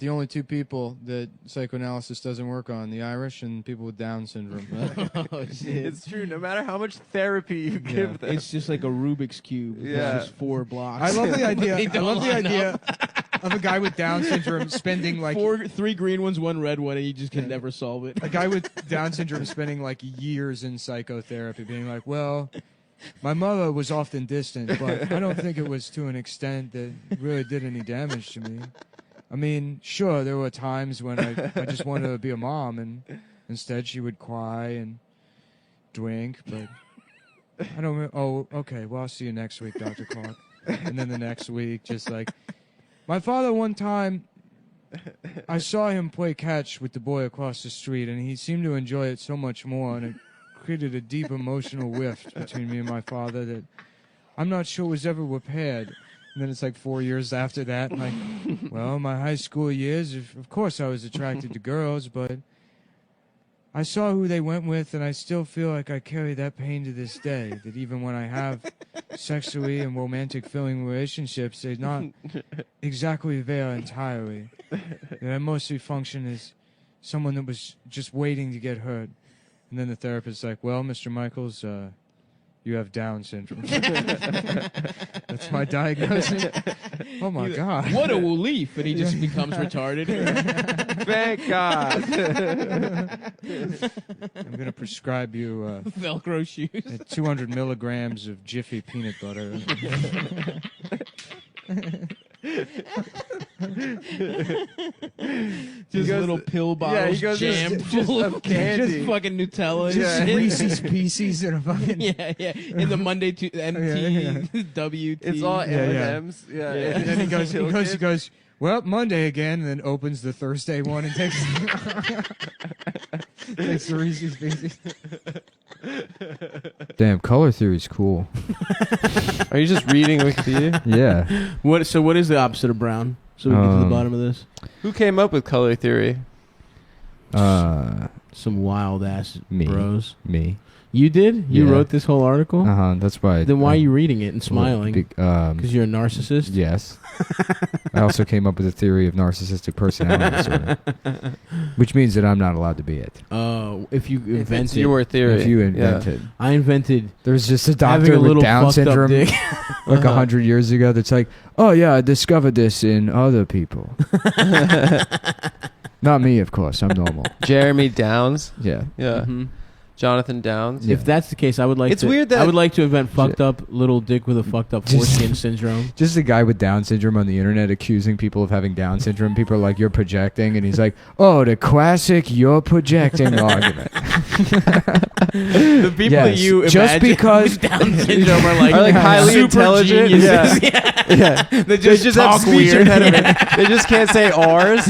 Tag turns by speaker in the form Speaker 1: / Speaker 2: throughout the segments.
Speaker 1: the only two people that psychoanalysis doesn't work on, the Irish and people with Down syndrome.
Speaker 2: Oh, shit.
Speaker 3: It's true. No matter how much therapy you give them.
Speaker 2: It's just like a Rubik's Cube.
Speaker 3: Yeah.
Speaker 2: It's just 4 blocks.
Speaker 1: I love the idea.
Speaker 2: They
Speaker 1: I
Speaker 2: don't
Speaker 1: love the
Speaker 2: line
Speaker 1: idea
Speaker 2: up.
Speaker 1: of a guy with Down syndrome spending like
Speaker 2: 3 green ones, 1 red one, and you just can never solve it.
Speaker 1: a guy with Down syndrome spending like years in psychotherapy, being like, well, my mother was often distant, but I don't think it was to an extent that really did any damage to me. I mean, sure, there were times when I just wanted to be a mom, and instead she would cry and drink, but I don't. Oh, okay. Well, I'll see you next week, Dr. Clark. And then the next week, just like my father. One time, I saw him play catch with the boy across the street, and he seemed to enjoy it so much more, and it created a deep emotional rift between me and my father that I'm not sure was ever repaired. And then it's like 4 years after that, and like, well, my high school years, of course I was attracted to girls, but I saw who they went with, and I still feel like I carry that pain to this day, that even when I have sexually and romantic feeling relationships, they're not exactly there entirely. That I mostly function as someone that was just waiting to get hurt. And then the therapist's like, well, Mr. Michaels, you have Down syndrome. That's my diagnosis. Oh, my God.
Speaker 2: What a relief. And he just becomes retarded.
Speaker 3: Thank God.
Speaker 1: I'm going to prescribe you
Speaker 2: Velcro shoes.
Speaker 1: 200 milligrams of Jiffy peanut butter.
Speaker 2: Just little pill bottles
Speaker 3: he goes
Speaker 2: jammed
Speaker 3: just
Speaker 2: full
Speaker 3: of
Speaker 2: of
Speaker 3: candy.
Speaker 2: just fucking Nutella.
Speaker 1: Just
Speaker 2: and shit.
Speaker 1: Reese's Pieces and a fucking...
Speaker 2: Yeah. In the Monday to MT, WT.
Speaker 3: It's all
Speaker 1: Yeah, yeah.
Speaker 3: M&Ms. Yeah.
Speaker 1: And then he goes, well, Monday again, and then opens the Thursday one and takes takes the Reese's Pieces. Damn, color theory's cool.
Speaker 3: Are you just reading Wikipedia?
Speaker 1: Yeah.
Speaker 2: So what is the opposite of brown? So we get to the bottom of this.
Speaker 3: Who came up with color theory?
Speaker 2: Some wild ass bros.
Speaker 1: Me.
Speaker 2: You did? You
Speaker 1: Yeah.
Speaker 2: wrote this whole article?
Speaker 1: That's why.
Speaker 2: Then why are you reading it and smiling? Because you're a narcissist?
Speaker 1: Yes. I also came up with a theory of narcissistic personality disorder, which means that I'm not allowed to be it.
Speaker 2: If you invented...
Speaker 3: It's your theory.
Speaker 1: If you invented.
Speaker 2: I invented...
Speaker 1: There's just a
Speaker 2: having
Speaker 1: doctor
Speaker 2: a
Speaker 1: with
Speaker 2: little
Speaker 1: Down
Speaker 2: fucked
Speaker 1: syndrome
Speaker 2: up dick.
Speaker 1: like 100 years ago that's like, oh yeah, I discovered this in other people. Not me, of course. I'm normal.
Speaker 3: Jeremy Downs.
Speaker 1: Yeah.
Speaker 3: Yeah.
Speaker 2: Mm-hmm.
Speaker 3: Jonathan Downs.
Speaker 1: Yeah.
Speaker 2: If that's the case, I would like
Speaker 3: It's
Speaker 2: to...
Speaker 3: weird that-
Speaker 2: I would like to invent fucked up little dick with a fucked up foreskin syndrome.
Speaker 1: Just a guy with Down syndrome on the internet accusing people of having Down syndrome. People are like, you're projecting. And he's like, oh, the classic you're projecting argument.
Speaker 2: The people
Speaker 1: Yes,
Speaker 2: you imagine
Speaker 1: just because
Speaker 2: with Down syndrome are like
Speaker 3: highly
Speaker 2: super
Speaker 3: intelligent.
Speaker 2: geniuses.
Speaker 3: Yeah.
Speaker 2: They
Speaker 3: They
Speaker 2: just
Speaker 3: just
Speaker 2: talk
Speaker 3: have speech
Speaker 2: weird.
Speaker 3: impediment. They just can't say R's.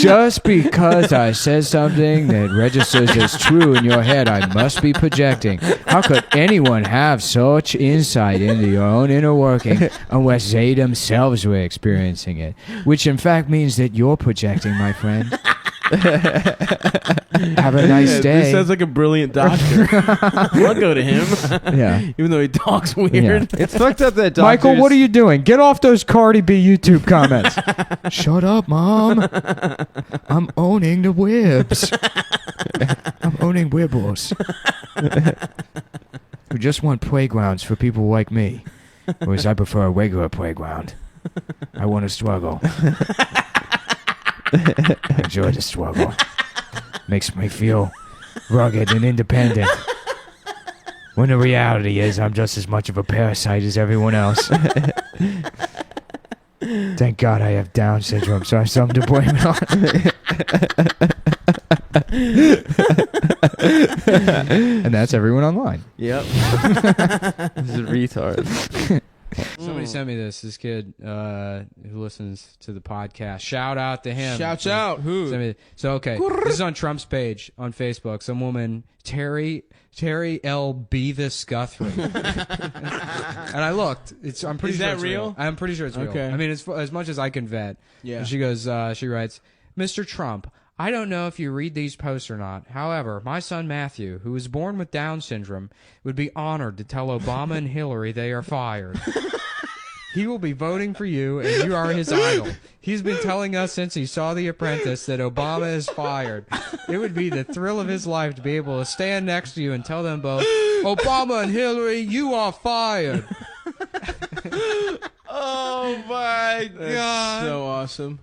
Speaker 1: Just because I said something that registers as true in your head, I must be projecting. How could anyone have such insight into your own inner working unless they themselves were experiencing it? Which in fact means that you're projecting, my friend. Have a nice day.
Speaker 2: This sounds like a brilliant doctor. I'll go to him.
Speaker 1: Yeah.
Speaker 2: Even though he talks weird.
Speaker 1: Yeah.
Speaker 3: It's fucked up that doctors...
Speaker 1: Michael, what are you doing? Get off those Cardi B YouTube comments. Shut up, Mom. I'm owning the webs. I'm owning wibbles. We just want playgrounds for people like me. Whereas I prefer a regular playground. I want to struggle. I enjoy the struggle. Makes me feel rugged and independent. When the reality is I'm just as much of a parasite as everyone else. Thank God I have Down syndrome, so I have something to blame it on. And that's everyone online.
Speaker 2: Yep.
Speaker 3: This is a retard.
Speaker 1: Somebody sent me this kid who listens to the podcast. Shout out to him.
Speaker 2: Shouts out. Who?
Speaker 1: Okay, this is on Trump's page on Facebook. Some woman, Terry L. Beavis Guthrie. And I looked. I'm pretty
Speaker 2: Is
Speaker 1: sure
Speaker 2: that
Speaker 1: it's
Speaker 2: real?
Speaker 1: I'm pretty sure it's real.
Speaker 2: Okay.
Speaker 1: I mean, it's as much as I can vet.
Speaker 2: Yeah.
Speaker 1: And she goes, she writes, Mr. Trump, I don't know if you read these posts or not. However, my son Matthew, who was born with Down syndrome, would be honored to tell Obama and Hillary they are fired. He will be voting for you, and you are his idol. He's been telling us since he saw The Apprentice that Obama is fired. It would be the thrill of his life to be able to stand next to you and tell them both, Obama and Hillary, you are fired.
Speaker 4: Oh my God.
Speaker 2: So awesome.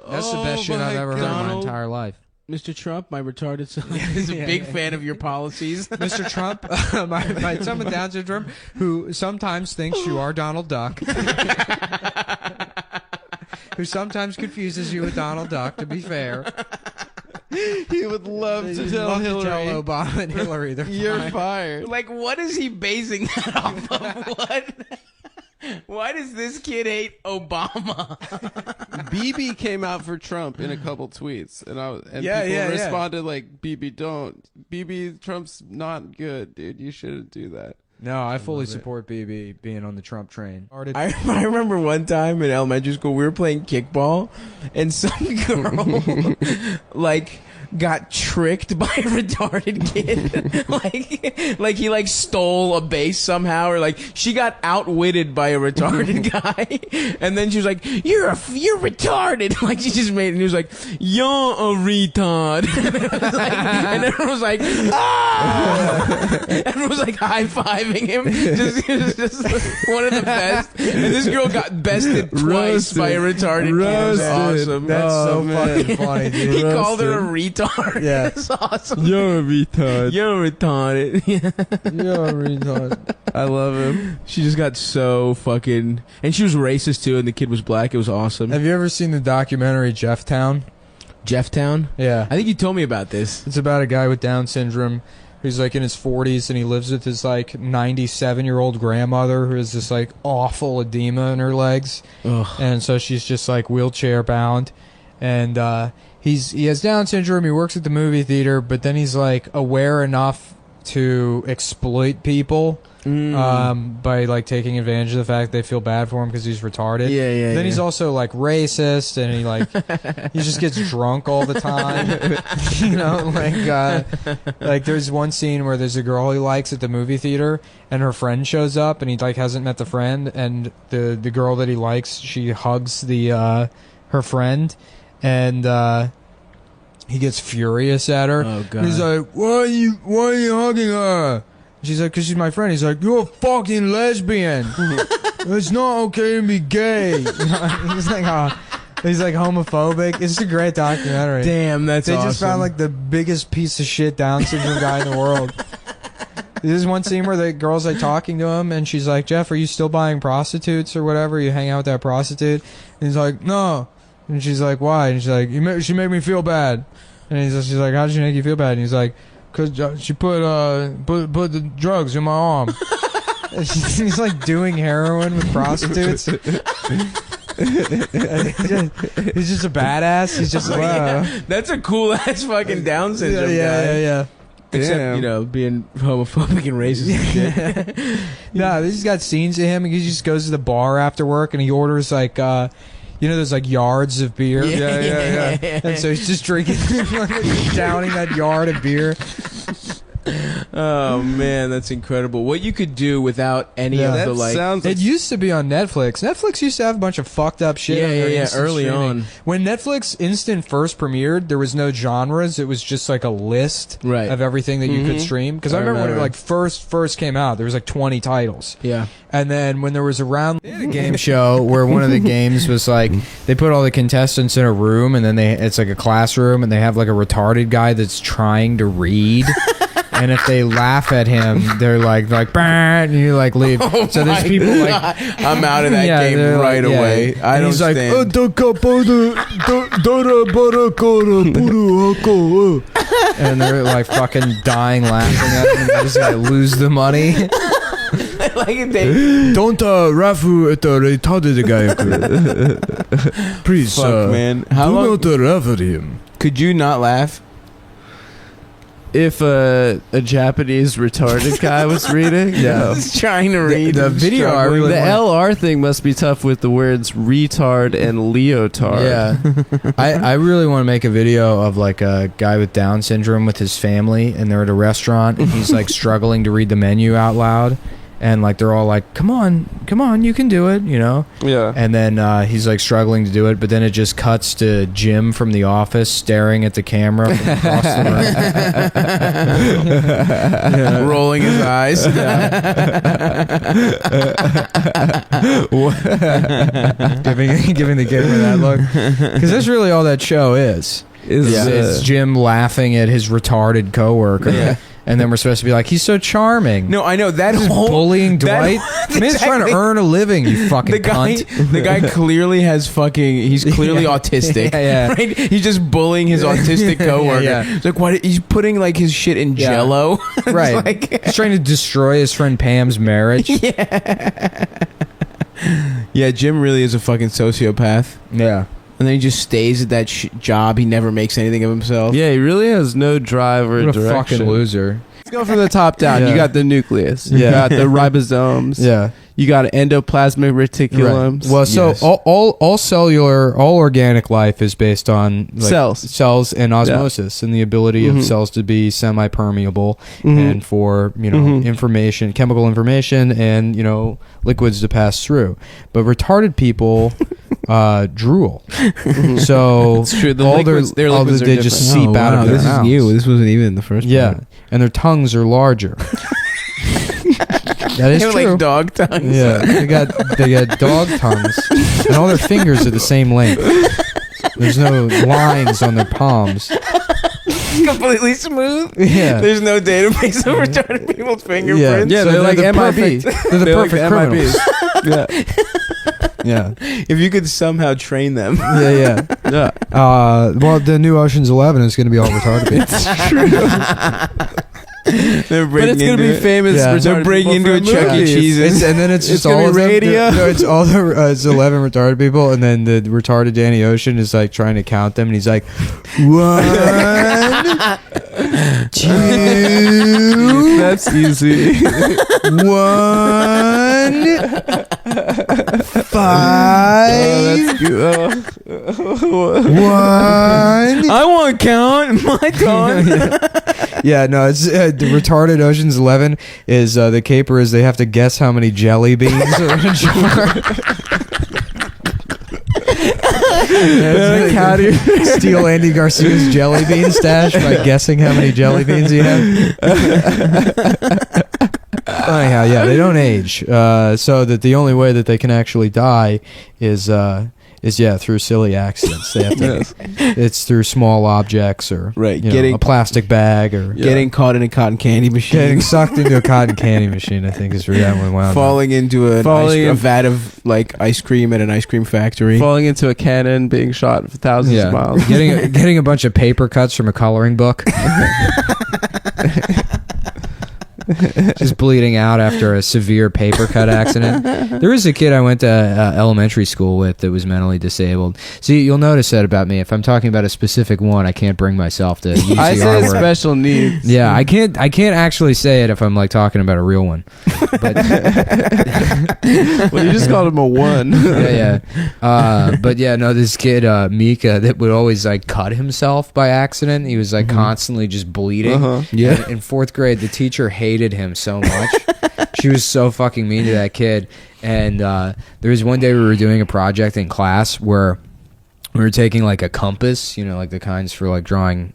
Speaker 1: That's the best shit I've ever heard in my entire life.
Speaker 2: Mr. Trump, my retarded son, is a big fan of your policies.
Speaker 1: Mr. Trump, my son with Down syndrome, who sometimes thinks you are Donald Duck, who sometimes confuses you with Donald Duck, to be fair.
Speaker 4: He would love to
Speaker 1: He'd
Speaker 4: tell
Speaker 1: love to
Speaker 4: Hillary.
Speaker 1: tell Obama and Hillary they're
Speaker 4: You're
Speaker 1: fired.
Speaker 4: fired.
Speaker 2: Like, what is he basing that off of? What? Why does this kid hate Obama?
Speaker 4: BB came out for Trump in a couple tweets, and
Speaker 1: Yeah,
Speaker 4: people
Speaker 1: yeah, yeah.
Speaker 4: responded like, "BB, don't. BB, Trump's not good, dude. You shouldn't do that."
Speaker 1: No, I fully support BB being on the Trump train.
Speaker 5: I remember one time in elementary school we were playing kickball, and some girl like got tricked by a retarded kid. like he like stole a base somehow, or like she got outwitted by a retarded guy, and then she was like, you're retarded." Like she just made it, and he was like, "You're a retard." And everyone was like, "Ah!" Everyone was like high-fiving him. Just one of the best. And this girl got bested twice by a retarded kid. It was awesome.
Speaker 1: That's so fucking funny, dude.
Speaker 5: He called her a retard.
Speaker 1: Yeah.
Speaker 5: It's awesome.
Speaker 4: You're a retard.
Speaker 5: You're retarded.
Speaker 4: You're a retard. I love him.
Speaker 5: She just got so fucking... And she was racist, too, and the kid was black. It was awesome.
Speaker 1: Have you ever seen the documentary Jefftown?
Speaker 5: Jefftown?
Speaker 1: Yeah.
Speaker 5: I think you told me about this.
Speaker 1: It's about a guy with Down syndrome who's like in his 40s and he lives with his like 97-year-old grandmother who has this like awful edema in her legs.
Speaker 5: Ugh.
Speaker 1: And so she's just like wheelchair bound. And he has Down syndrome, he works at the movie theater, but then he's like aware enough to exploit people by like taking advantage of the fact they feel bad for him because he's retarded.
Speaker 5: Yeah.
Speaker 1: Then he's also like racist, and he just gets drunk all the time. You know, like there's one scene where there's a girl he likes at the movie theater, and her friend shows up, and he like hasn't met the friend, and the girl that he likes, she hugs her friend, and he gets furious at her.
Speaker 5: Oh, God.
Speaker 1: He's like, why are you hugging her? She's like, 'cause she's my friend. He's like, you're a fucking lesbian. It's not okay to be gay. He's like homophobic. It's a great documentary.
Speaker 5: Damn, that's
Speaker 1: They
Speaker 5: awesome.
Speaker 1: just found like the biggest piece of shit Down syndrome guy in the world. There's one scene where the girl's like talking to him, and she's like, Jeff, are you still buying prostitutes or whatever? You hang out with that prostitute? And he's like, no. And she's like, why? And she's like, she made me feel bad. And she's like, how did she make you feel bad? And he's like, 'cause she put the drugs in my arm. And he's like doing heroin with prostitutes. He's just a badass. He's just like, wow.
Speaker 5: That's a cool ass fucking Down syndrome guy.
Speaker 1: Yeah.
Speaker 5: Except,
Speaker 4: Damn.
Speaker 5: you know, being homophobic and racist and shit.
Speaker 1: No, he's got scenes of him. He just goes to the bar after work and he orders like, there's like yards of beer.
Speaker 5: Yeah.
Speaker 1: And so he's just drinking, downing that yard of beer.
Speaker 5: Oh, man, that's incredible. What you could do without any
Speaker 1: Yeah.
Speaker 5: of
Speaker 4: That
Speaker 5: the, like...
Speaker 4: sounds
Speaker 1: It used to be on Netflix. Netflix used to have a bunch of fucked up shit. on their instant
Speaker 5: early
Speaker 1: streaming.
Speaker 5: on.
Speaker 1: When Netflix Instant first premiered, there was no genres. It was just like a list
Speaker 5: Right.
Speaker 1: of everything that you could stream. Because I remember when it like first came out, there was like 20 titles.
Speaker 5: Yeah.
Speaker 1: And then when there was a round, they had a game show where one of the games was like they put all the contestants in a room, and then it's like a classroom, and they have like a retarded guy that's trying to read. And if they laugh at him, they're like, "Bah," and you like leave. So there's people like,
Speaker 5: I'm out of that
Speaker 1: Yeah,
Speaker 5: game
Speaker 1: they're
Speaker 5: right
Speaker 1: like, yeah.
Speaker 5: away. I
Speaker 1: And
Speaker 5: don't
Speaker 1: he's like,
Speaker 5: stand.
Speaker 1: and they're like fucking dying laughing at him. They just gotta lose the money.
Speaker 5: Like they...
Speaker 1: Don't rafu at the retarded guy. Please,
Speaker 5: Fuck, man. How long...
Speaker 1: laugh at him.
Speaker 5: Could you not laugh?
Speaker 3: If a Japanese retarded guy was reading,
Speaker 1: Yeah.
Speaker 5: Just trying to read.
Speaker 1: the video I
Speaker 5: struggling.
Speaker 1: really
Speaker 3: The
Speaker 1: wanna-
Speaker 3: LR thing must be tough with the words retard and leotard.
Speaker 1: Yeah, I really want to make a video of like a guy with Down syndrome with his family, and they're at a restaurant, and he's like struggling to read the menu out loud, and like they're all like, come on, you can do it, you know.
Speaker 4: Yeah.
Speaker 1: And then he's like struggling to do it, but then it just cuts to Jim from The Office staring at the camera from across the room.
Speaker 5: Rolling his eyes.
Speaker 1: giving the camera that look, because that's really all that show is. It's Jim laughing at his retarded coworker.
Speaker 5: Yeah.
Speaker 1: And then we're supposed to be like, he's so charming.
Speaker 5: No, I know that
Speaker 1: He's
Speaker 5: whole
Speaker 1: bullying Dwight.
Speaker 5: that-
Speaker 1: Man's trying to earn a living, you fucking cunt.
Speaker 5: The guy clearly has fucking. He's clearly autistic.
Speaker 1: Yeah.
Speaker 5: Right? He's just bullying his autistic coworker.
Speaker 1: Yeah.
Speaker 5: It's like, what? He's putting like his shit in
Speaker 1: Yeah.
Speaker 5: Jello. It's
Speaker 1: Right.
Speaker 5: like-
Speaker 1: He's trying to destroy his friend Pam's marriage.
Speaker 5: yeah, Jim really is a fucking sociopath.
Speaker 1: Yeah.
Speaker 5: And then he just stays at that job. He never makes anything of himself.
Speaker 4: Yeah, he really has no drive or
Speaker 1: What a
Speaker 4: direction.
Speaker 1: fucking loser.
Speaker 4: Let's go from the top down.
Speaker 1: Yeah.
Speaker 4: You got the nucleus. You
Speaker 1: Yeah.
Speaker 4: got the ribosomes.
Speaker 1: Yeah.
Speaker 4: You got endoplasmic reticulums.
Speaker 1: Right. Well, so
Speaker 5: Yes.
Speaker 1: all cellular, all organic life is based on like,
Speaker 4: Cells.
Speaker 1: and osmosis, and the ability of cells to be semi-permeable, and for information, chemical information, and liquids to pass through. But retarded people drool, so
Speaker 4: It's true. The
Speaker 1: all
Speaker 4: liquids, their liquids are
Speaker 1: they
Speaker 4: different.
Speaker 1: just seep out of their
Speaker 5: This is
Speaker 1: mouths.
Speaker 5: new. This wasn't even in the first.
Speaker 1: Yeah,
Speaker 5: part.
Speaker 1: and their tongues are larger. That is
Speaker 5: They have,
Speaker 1: true.
Speaker 5: like dog tongues.
Speaker 1: Yeah, they got dog tongues, and all their fingers are the same length. There's no lines on their palms.
Speaker 5: Completely smooth.
Speaker 1: Yeah,
Speaker 5: There's no database of retarded people's fingerprints.
Speaker 4: Yeah,
Speaker 1: So
Speaker 4: they're like
Speaker 1: the
Speaker 4: MIBs.
Speaker 1: perfect- They're the
Speaker 4: They're like
Speaker 1: perfect
Speaker 4: the
Speaker 1: criminals.
Speaker 4: Yeah.
Speaker 1: Yeah,
Speaker 5: If you could somehow train them.
Speaker 1: yeah.
Speaker 4: Yeah.
Speaker 1: Well, the new Ocean's 11 is going to be all retarded people.
Speaker 5: They're
Speaker 4: But it's
Speaker 5: going
Speaker 4: gonna be famous.
Speaker 1: Yeah.
Speaker 4: retarded
Speaker 5: They're breaking
Speaker 4: people
Speaker 5: into
Speaker 4: for
Speaker 5: a Chuck E.
Speaker 4: movies.
Speaker 5: Cheese's.
Speaker 1: And then it's just
Speaker 4: gonna
Speaker 1: all
Speaker 4: be
Speaker 1: of them.
Speaker 4: radio.
Speaker 1: No, it's all it's 11 retarded people, and then the retarded Danny Ocean is like trying to count them, and he's like, 1, 2,
Speaker 4: That's easy.
Speaker 1: 1, 5,
Speaker 4: That's good.
Speaker 1: 1.
Speaker 5: I want to count. My turn.
Speaker 1: Yeah, no, it's the retarded Ocean's 11 is the caper is they have to guess how many jelly beans are in a jar.
Speaker 4: How do you-
Speaker 1: Steal Andy Garcia's jelly bean stash by guessing how many jelly beans he had. Anyhow, yeah, they don't age, so that the only way that they can actually die is through silly accidents. They have to.
Speaker 4: Yes.
Speaker 1: It's through small objects or
Speaker 5: Right,
Speaker 1: a plastic bag or
Speaker 5: Getting caught in a cotton candy machine.
Speaker 1: getting sucked into a cotton candy machine. I think is where that one wound up.
Speaker 5: Falling into a
Speaker 4: in-
Speaker 5: vat of like ice cream at an ice cream factory.
Speaker 4: Falling into a cannon, being shot for thousands of miles.
Speaker 1: getting a bunch of paper cuts from a coloring book. Just bleeding out after a severe paper cut accident. There was a kid I went to elementary school with that was mentally disabled. See, you'll notice that about me. If I'm talking about a specific one, I can't bring myself to use
Speaker 4: I
Speaker 1: the
Speaker 4: say
Speaker 1: R word.
Speaker 4: special needs.
Speaker 1: Yeah, I can't actually say it if I'm like talking about a real one. But
Speaker 4: Well, you just called him a one.
Speaker 1: yeah. But yeah, no, this kid, Mika, that would always like cut himself by accident. He was like constantly just bleeding.
Speaker 4: Uh-huh.
Speaker 5: Yeah.
Speaker 1: And in 4th grade, the teacher hated him so much. She was so fucking mean to that kid. And there was one day we were doing a project in class where we were taking like a compass, like the kinds for like drawing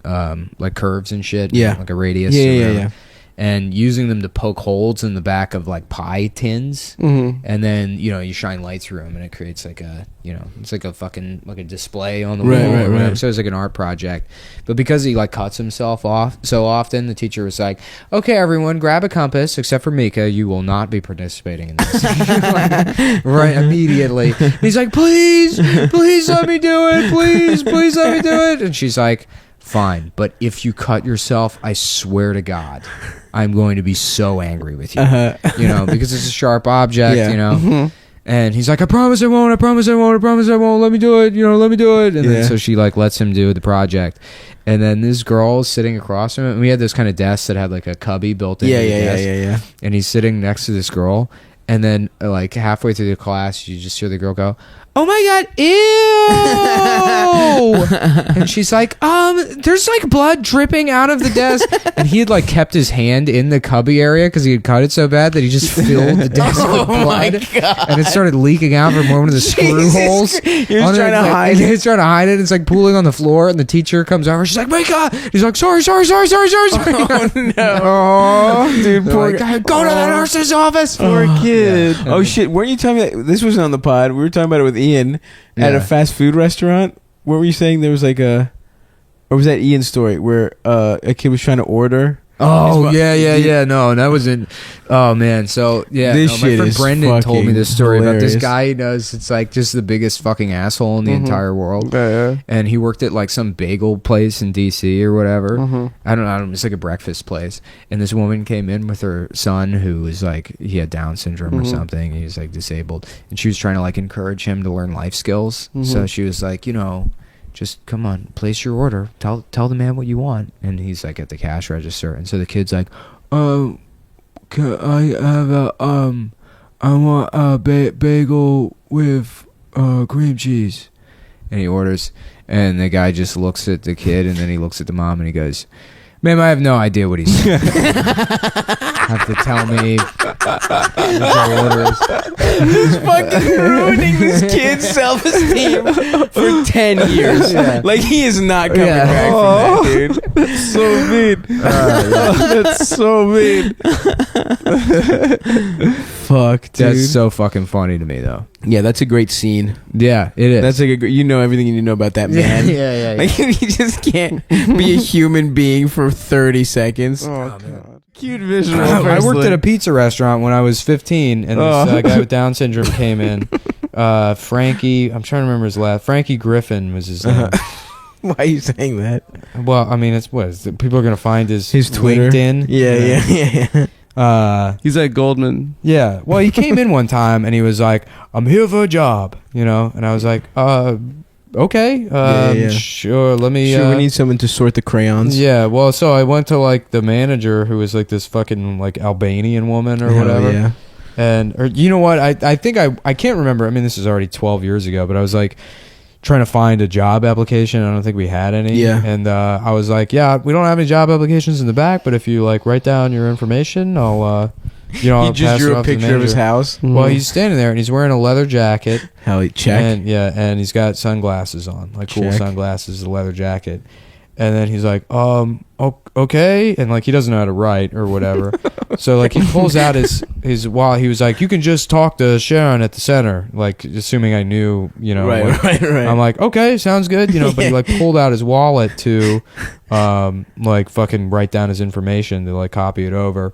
Speaker 1: like curves and shit.
Speaker 5: Yeah.
Speaker 1: Like a radius.
Speaker 5: Yeah,
Speaker 1: or
Speaker 5: yeah,
Speaker 1: whatever.
Speaker 5: yeah.
Speaker 1: And using them to poke holes in the back of like pie tins.
Speaker 4: Mm-hmm.
Speaker 1: And then, you shine light through them and it creates like a, it's like a fucking, like a display on the
Speaker 5: Right,
Speaker 1: wall.
Speaker 5: right,
Speaker 1: or whatever.
Speaker 5: right.
Speaker 1: So it's like an art project. But because he like cuts himself off so often, the teacher was like, okay, everyone, grab a compass, except for Mika. You will not be participating in this. Right, immediately. And he's like, please let me do it. Please let me do it. And she's like, fine. But if you cut yourself, I swear to God, I'm going to be so angry with you. Because it's a sharp object,
Speaker 5: Yeah.
Speaker 1: And he's like, I promise I won't, let me do it, let me do it. And then so she like lets him do the project. And then this girl is sitting across from him. And we had those kind of desks that had like a cubby built in.
Speaker 5: Yeah.
Speaker 1: And he's sitting next to this girl. And then like halfway through the class, you just hear the girl go, oh my God, ew. And she's like, there's like blood dripping out of the desk. And he had like kept his hand in the cubby area because he had cut it so bad that he just filled the desk with blood. And it started leaking out from one of the screw holes.
Speaker 5: He was trying to hide it.
Speaker 1: He's trying to hide it. It's like pooling on the floor, and the teacher comes over. She's like, wake up. He's like, sorry.
Speaker 5: Oh no.
Speaker 4: Oh, dude, poor
Speaker 1: Like, go to the nurse's office.
Speaker 4: poor kid.
Speaker 5: Oh shit! Weren't you telling me that this wasn't on the pod? We were talking about it with Ian at
Speaker 1: Yeah.
Speaker 5: a fast food restaurant. What were you saying? There was like or was that Ian's story where a kid was trying to order?
Speaker 1: Oh yeah. No, that wasn't. Oh man, so yeah.
Speaker 5: This
Speaker 1: my
Speaker 5: shit
Speaker 1: friend
Speaker 5: is
Speaker 1: Brendan told me
Speaker 5: fucking
Speaker 1: this story about this
Speaker 5: hilarious.
Speaker 1: guy he knows. It's like just the biggest fucking asshole in the entire world.
Speaker 4: Yeah.
Speaker 1: And he worked at like some bagel place in DC or whatever.
Speaker 4: Mhm.
Speaker 1: I don't know. It's like a breakfast place. And this woman came in with her son who was like, he had Down syndrome or something. He was like disabled. And she was trying to like encourage him to learn life skills. So she was like, just come on, place your order. Tell the man what you want. And he's like at the cash register. And so the kid's like, can I have I want a bagel with cream cheese. And he orders, and the guy just looks at the kid, and then he looks at the mom, and he goes, ma'am, I have no idea what he's saying. Have to tell me what your order is.
Speaker 5: He's fucking ruining this kid's self-esteem for 10 years.
Speaker 1: Yeah.
Speaker 5: Like, he is not coming
Speaker 1: Yeah.
Speaker 5: back from that, dude.
Speaker 4: That's so mean. That's so mean.
Speaker 5: Fuck, dude.
Speaker 1: That's so fucking funny to me, though.
Speaker 5: Yeah, that's a great scene.
Speaker 1: Yeah, it is.
Speaker 5: That's like you know everything you need to know about that man.
Speaker 1: yeah.
Speaker 5: Like, you just can't be a human being for 30 seconds.
Speaker 4: Oh, God. Cute visual.
Speaker 1: I worked
Speaker 4: firstly.
Speaker 1: at a pizza restaurant when I was 15, and this guy with Down syndrome came in. Frankie, I'm trying to remember his last. Frankie Griffin was his name.
Speaker 5: Why are you saying that?
Speaker 1: Well, I mean, it's what people are gonna find his
Speaker 5: Twitter.
Speaker 1: LinkedIn.
Speaker 5: Yeah.
Speaker 4: He's at Goldman.
Speaker 1: Yeah. Well, he came in one time and he was like, "I'm here for a job," and I was like, okay,
Speaker 5: Yeah.
Speaker 1: sure. Let me.
Speaker 5: Sure, we need someone to sort the crayons.
Speaker 1: Yeah. Well, so I went to like the manager who was like this fucking like Albanian woman or
Speaker 5: Hell
Speaker 1: whatever.
Speaker 5: yeah.
Speaker 1: Or you know what? I think I can't remember. I mean, this is already 12 years ago, but I was like trying to find a job application. I don't think we had any.
Speaker 5: Yeah.
Speaker 1: And I was like, yeah, we don't have any job applications in the back, but if you like write down your information, I'll I'll
Speaker 5: He
Speaker 1: pass
Speaker 5: just
Speaker 1: it
Speaker 5: drew a
Speaker 1: off to the
Speaker 5: picture of his
Speaker 1: manager.
Speaker 5: house.
Speaker 1: Well, he's standing there and he's wearing a leather jacket.
Speaker 5: Hell, he check.
Speaker 1: And he's got sunglasses on, like cool
Speaker 5: Check.
Speaker 1: sunglasses, a leather jacket. And then he's like, okay. And like, he doesn't know how to write or whatever. So like, he pulls out his while he was like, you can just talk to Sharon at the center, like assuming I knew,
Speaker 5: Right.
Speaker 1: I'm like, okay, sounds good. But he like pulled out his wallet to, like fucking write down his information to like copy it over.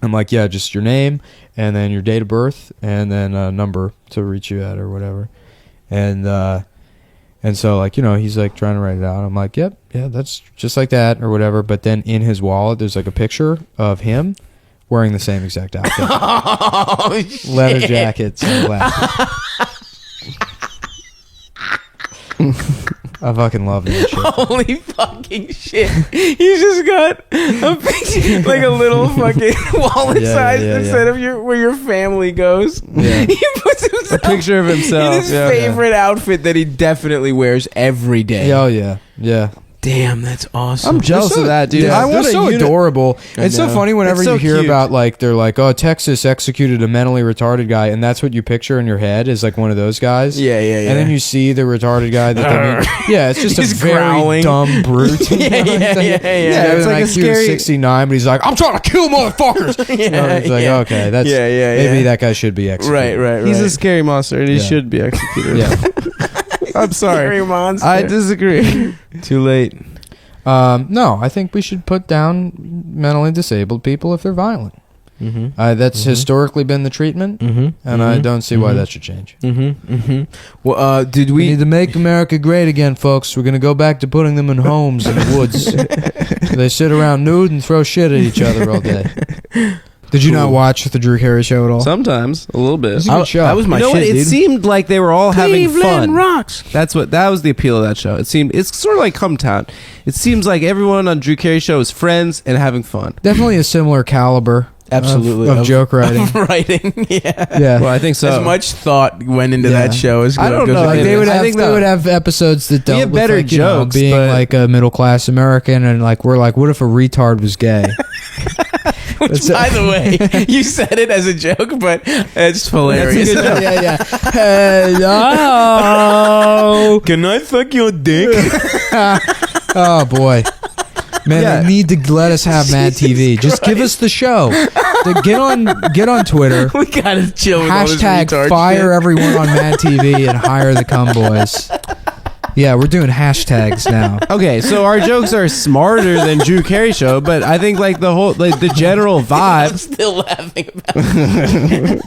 Speaker 1: I'm like, yeah, just your name and then your date of birth and then a number to reach you at or whatever. And so like, he's like trying to write it out. I'm like, yep, yeah, that's just like that or whatever. But then in his wallet, there's like a picture of him wearing the same exact outfit.
Speaker 5: Oh, shit.
Speaker 1: Leather jacket, sunglasses. I fucking love that shit.
Speaker 5: Holy fucking shit. He's just got a picture, like a little fucking wallet
Speaker 1: Yeah,
Speaker 5: size
Speaker 1: yeah,
Speaker 5: instead of where your family goes.
Speaker 1: Yeah.
Speaker 5: He puts himself
Speaker 4: A picture of
Speaker 5: in
Speaker 4: himself.
Speaker 5: his
Speaker 4: Yeah.
Speaker 5: favorite outfit that he definitely wears every day.
Speaker 1: Oh, yeah. Yeah.
Speaker 5: Damn, that's awesome.
Speaker 4: I'm jealous of that, dude.
Speaker 1: Yeah,
Speaker 4: I
Speaker 1: they're
Speaker 4: want
Speaker 1: so adorable. It's so
Speaker 5: know.
Speaker 1: funny whenever
Speaker 4: It's so
Speaker 1: you hear
Speaker 4: cute.
Speaker 1: about like they're like, oh, Texas executed a mentally retarded guy, and that's what you picture in your head is like one of those guys.
Speaker 5: Yeah.
Speaker 1: And then you see the retarded guy that they mean, yeah, it's just
Speaker 5: He's
Speaker 1: a very
Speaker 5: growling.
Speaker 1: dumb brute.
Speaker 5: Yeah.
Speaker 1: It's like a scary 69, but he's like, I'm trying to kill motherfuckers. It's like, okay, that's maybe that guy should be executed.
Speaker 5: Right.
Speaker 4: He's a scary monster, and he
Speaker 1: Yeah.
Speaker 4: should be executed.
Speaker 1: Yeah.
Speaker 4: I'm sorry.
Speaker 5: Scary monster.
Speaker 4: I disagree.
Speaker 5: Too late.
Speaker 1: No, I think we should put down mentally disabled people if they're violent. That's historically been the treatment, and I don't see why that should change.
Speaker 5: Well, did
Speaker 1: We
Speaker 5: we?
Speaker 1: need to make America great again, folks. We're going to go back to putting them in homes in the woods. They sit around nude and throw shit at each other all day. Did you not watch the Drew Carey show at all?
Speaker 4: Sometimes a little bit.
Speaker 1: It's a good show.
Speaker 5: That was my
Speaker 3: You know
Speaker 5: shit,
Speaker 3: what? It
Speaker 5: dude.
Speaker 3: seemed like they were all having fun.
Speaker 5: rocks.
Speaker 3: That was the appeal of that show. It's sort of like Cumtown. It seems like everyone on Drew Carey show is friends and having fun.
Speaker 1: Definitely a similar caliber.
Speaker 5: Absolutely.
Speaker 1: of joke writing.
Speaker 5: Writing, yeah.
Speaker 1: Yeah.
Speaker 3: Well, I think so.
Speaker 5: As much thought went into
Speaker 1: Yeah.
Speaker 5: that show as
Speaker 3: I don't
Speaker 5: goes
Speaker 3: know,
Speaker 5: into
Speaker 1: Like they would
Speaker 3: I
Speaker 1: have,
Speaker 3: think
Speaker 1: they would have episodes that dealt
Speaker 3: have
Speaker 1: with
Speaker 3: better
Speaker 1: like, you know,
Speaker 3: jokes,
Speaker 1: being
Speaker 3: but-
Speaker 1: like a middle class American, and like we're like, what if a retard was gay?
Speaker 5: Which, by the way, you said it as a joke, but it's hilarious.
Speaker 1: yeah, yeah. Hello.
Speaker 5: Can I fuck your dick?
Speaker 1: Oh boy, man,
Speaker 3: Yeah.
Speaker 1: they need to let us have Mad TV. Just give us the show. Get on Twitter.
Speaker 5: We gotta chill with all this
Speaker 1: Hashtag
Speaker 5: retard
Speaker 1: fire
Speaker 5: shit.
Speaker 1: everyone on Mad TV and hire the cum boys. Yeah, we're doing hashtags now.
Speaker 3: Okay, so our jokes are smarter than Drew Carey show, but I think like the whole like the general
Speaker 5: I'm
Speaker 3: vibe.
Speaker 5: still laughing about it.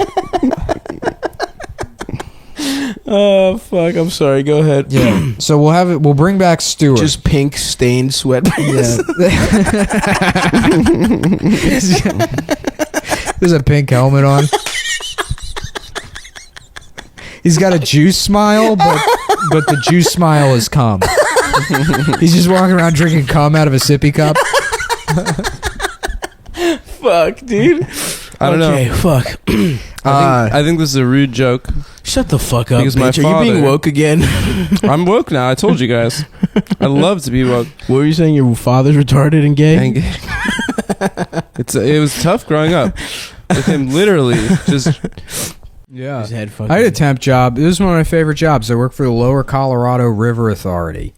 Speaker 5: Oh, fuck. I'm sorry. Go ahead.
Speaker 1: Yeah. So we'll have it. We'll bring back Stewart.
Speaker 5: Just pink stained sweatpants.
Speaker 1: Yeah. There's a pink helmet on. He's got a juice smile, but the juice smile is cum. He's just walking around drinking cum out of a sippy cup.
Speaker 5: Fuck, dude.
Speaker 3: I don't
Speaker 5: Okay,
Speaker 3: know.
Speaker 5: fuck.
Speaker 3: I think this is a rude joke.
Speaker 5: Shut the fuck up,
Speaker 3: Because my
Speaker 5: bitch. Are you being
Speaker 3: father-
Speaker 5: woke again?
Speaker 3: I'm woke now. I told you guys. I love to be woke.
Speaker 5: What were you saying? Your father's retarded and gay?
Speaker 3: And it was tough growing up with him literally just.
Speaker 1: Yeah.
Speaker 5: His head fucking.
Speaker 1: I had a temp job. This was one of my favorite jobs. I worked for the Lower Colorado River Authority.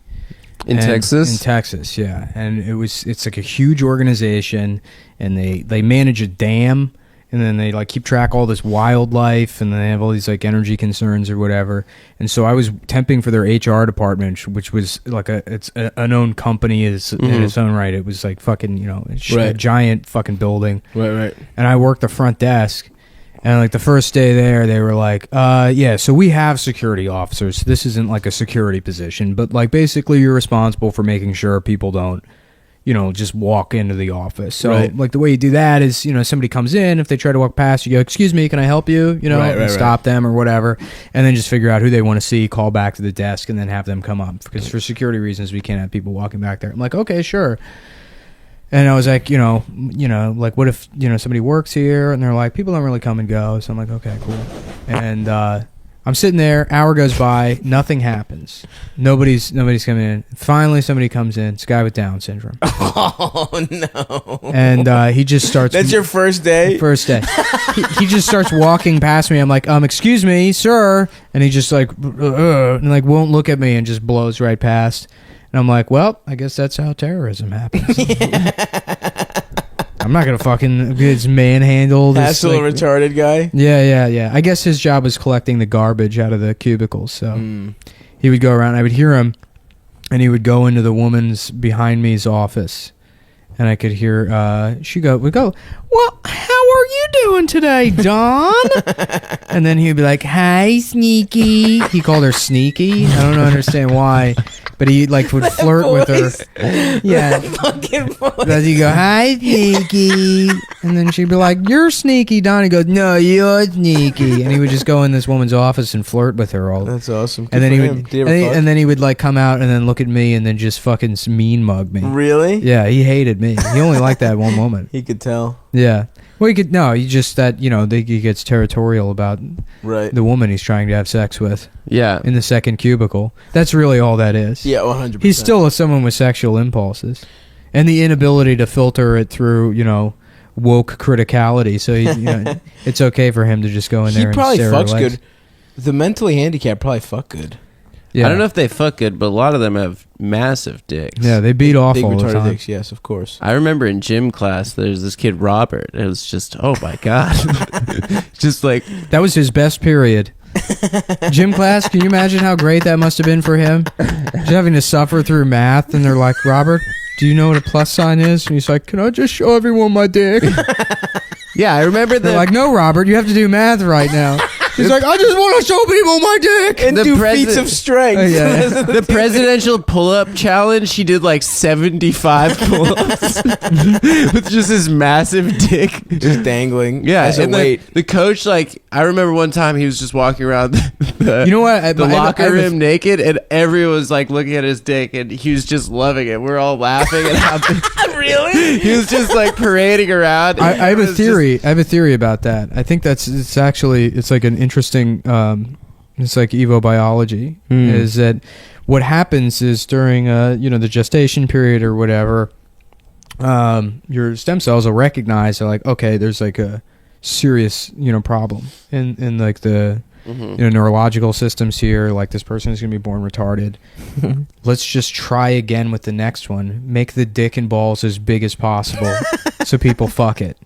Speaker 3: In
Speaker 1: And-
Speaker 3: Texas?
Speaker 1: In Texas, yeah. And it's like a huge organization, and they manage a dam, and then they like keep track of all this wildlife, and then they have all these like energy concerns or whatever. And so I was temping for their HR department, which was like an own company in its own right. It was like fucking, a
Speaker 5: Right.
Speaker 1: giant fucking building.
Speaker 5: Right.
Speaker 1: And I worked the front desk. And like the first day there, they were like, yeah, so we have security officers. This isn't like a security position, but like basically you're responsible for making sure people don't, just walk into the office. So
Speaker 5: Right.
Speaker 1: like the way you do that is, somebody comes in, if they try to walk past you, go, excuse me, can I help you?
Speaker 5: Right,
Speaker 1: stop them or whatever. And then just figure out who they want to see, call back to the desk, and then have them come up. Because for security reasons, we can't have people walking back there. I'm like, okay, sure. And I was like, like, what if, somebody works here? And they're like, people don't really come and go. So I'm like, okay, cool. And I'm sitting there, hour goes by, nothing happens. Nobody's coming in. Finally, somebody comes in. It's a guy with Down syndrome.
Speaker 5: Oh, no.
Speaker 1: And he just starts...
Speaker 5: That's your first day?
Speaker 1: First day. he just starts walking past me. I'm like, excuse me, sir. And he just like, and like won't look at me and just blows right past. And I'm like, well, I guess that's how terrorism happens. I'm not going to fucking get manhandled.
Speaker 5: That's a
Speaker 1: like,
Speaker 5: retarded guy?
Speaker 1: Yeah. I guess his job was collecting the garbage out of the cubicles. So he would go around. I would hear him, and he would go into the woman's behind me's office. And I could hear, we go, well, how are you doing today, Dawn? And then he'd be like, hi, Sneaky. He called her Sneaky. I don't understand why. But he like would flirt with her. Yeah.
Speaker 5: Fucking voice.
Speaker 1: Then he'd go, hi, Sneaky. And then she'd be like, you're sneaky, Don. He goes, no, you're sneaky. And he would just go in this woman's office and flirt with her all.
Speaker 5: That's awesome.
Speaker 1: And then he would,
Speaker 5: Did you ever fuck?
Speaker 1: and then he would like come out and then look at me and then just fucking mean mug me.
Speaker 5: Really?
Speaker 1: Yeah, he hated me. He only liked that one moment.
Speaker 5: He could tell.
Speaker 1: Yeah. Well, he just that, he gets territorial about
Speaker 5: Right.
Speaker 1: the woman he's trying to have sex with
Speaker 3: Yeah.
Speaker 1: in the second cubicle. That's really all that is.
Speaker 5: Yeah, 100%.
Speaker 1: He's still someone with sexual impulses and the inability to filter it through, woke criticality. So, it's okay for him to just go in there
Speaker 5: He
Speaker 1: and
Speaker 5: probably
Speaker 1: stare at her
Speaker 5: fucks
Speaker 1: legs.
Speaker 5: good. The mentally handicapped probably fuck good.
Speaker 1: Yeah.
Speaker 3: I don't know if they fuck good, but a lot of them have massive dicks.
Speaker 1: Yeah, they beat off
Speaker 5: Big
Speaker 1: all the
Speaker 5: retarded
Speaker 1: time.
Speaker 5: dicks, yes, of course.
Speaker 3: I remember in gym class, there's this kid, Robert. It was just, oh my God. Just like,
Speaker 1: That was his best period. Gym class, can you imagine how great that must have been for him? Just having to suffer through math, and they're like, Robert, do you know what a plus sign is? And he's like, can I just show everyone my dick?
Speaker 3: yeah, I remember
Speaker 1: They're like, no, Robert, you have to do math right now. He's like, I just want to show people my dick.
Speaker 5: And
Speaker 3: The
Speaker 5: do
Speaker 3: president-
Speaker 5: feats of strength.
Speaker 1: Oh, yeah.
Speaker 3: the presidential pull-up challenge, she did like 75 pull-ups with just this massive dick.
Speaker 5: Just dangling.
Speaker 3: Yeah,
Speaker 5: As a
Speaker 3: and
Speaker 5: weight.
Speaker 3: the coach, like, I remember one time he was just walking around the,
Speaker 1: You know what?
Speaker 3: the locker room naked, and everyone was like looking at his dick, and he was just loving it. We're all laughing and happy.
Speaker 5: really?
Speaker 3: He was just like parading around.
Speaker 1: I have a theory. I have a theory about that. I think it's like an interesting. It's like evobiology. Is that what happens is during the gestation period or whatever, your stem cells will recognize, they're like, okay, there's like a serious problem in like the neurological systems here, like this person is going to be born retarded. Let's just try again with the next one. Make the dick and balls as big as possible so people fuck it.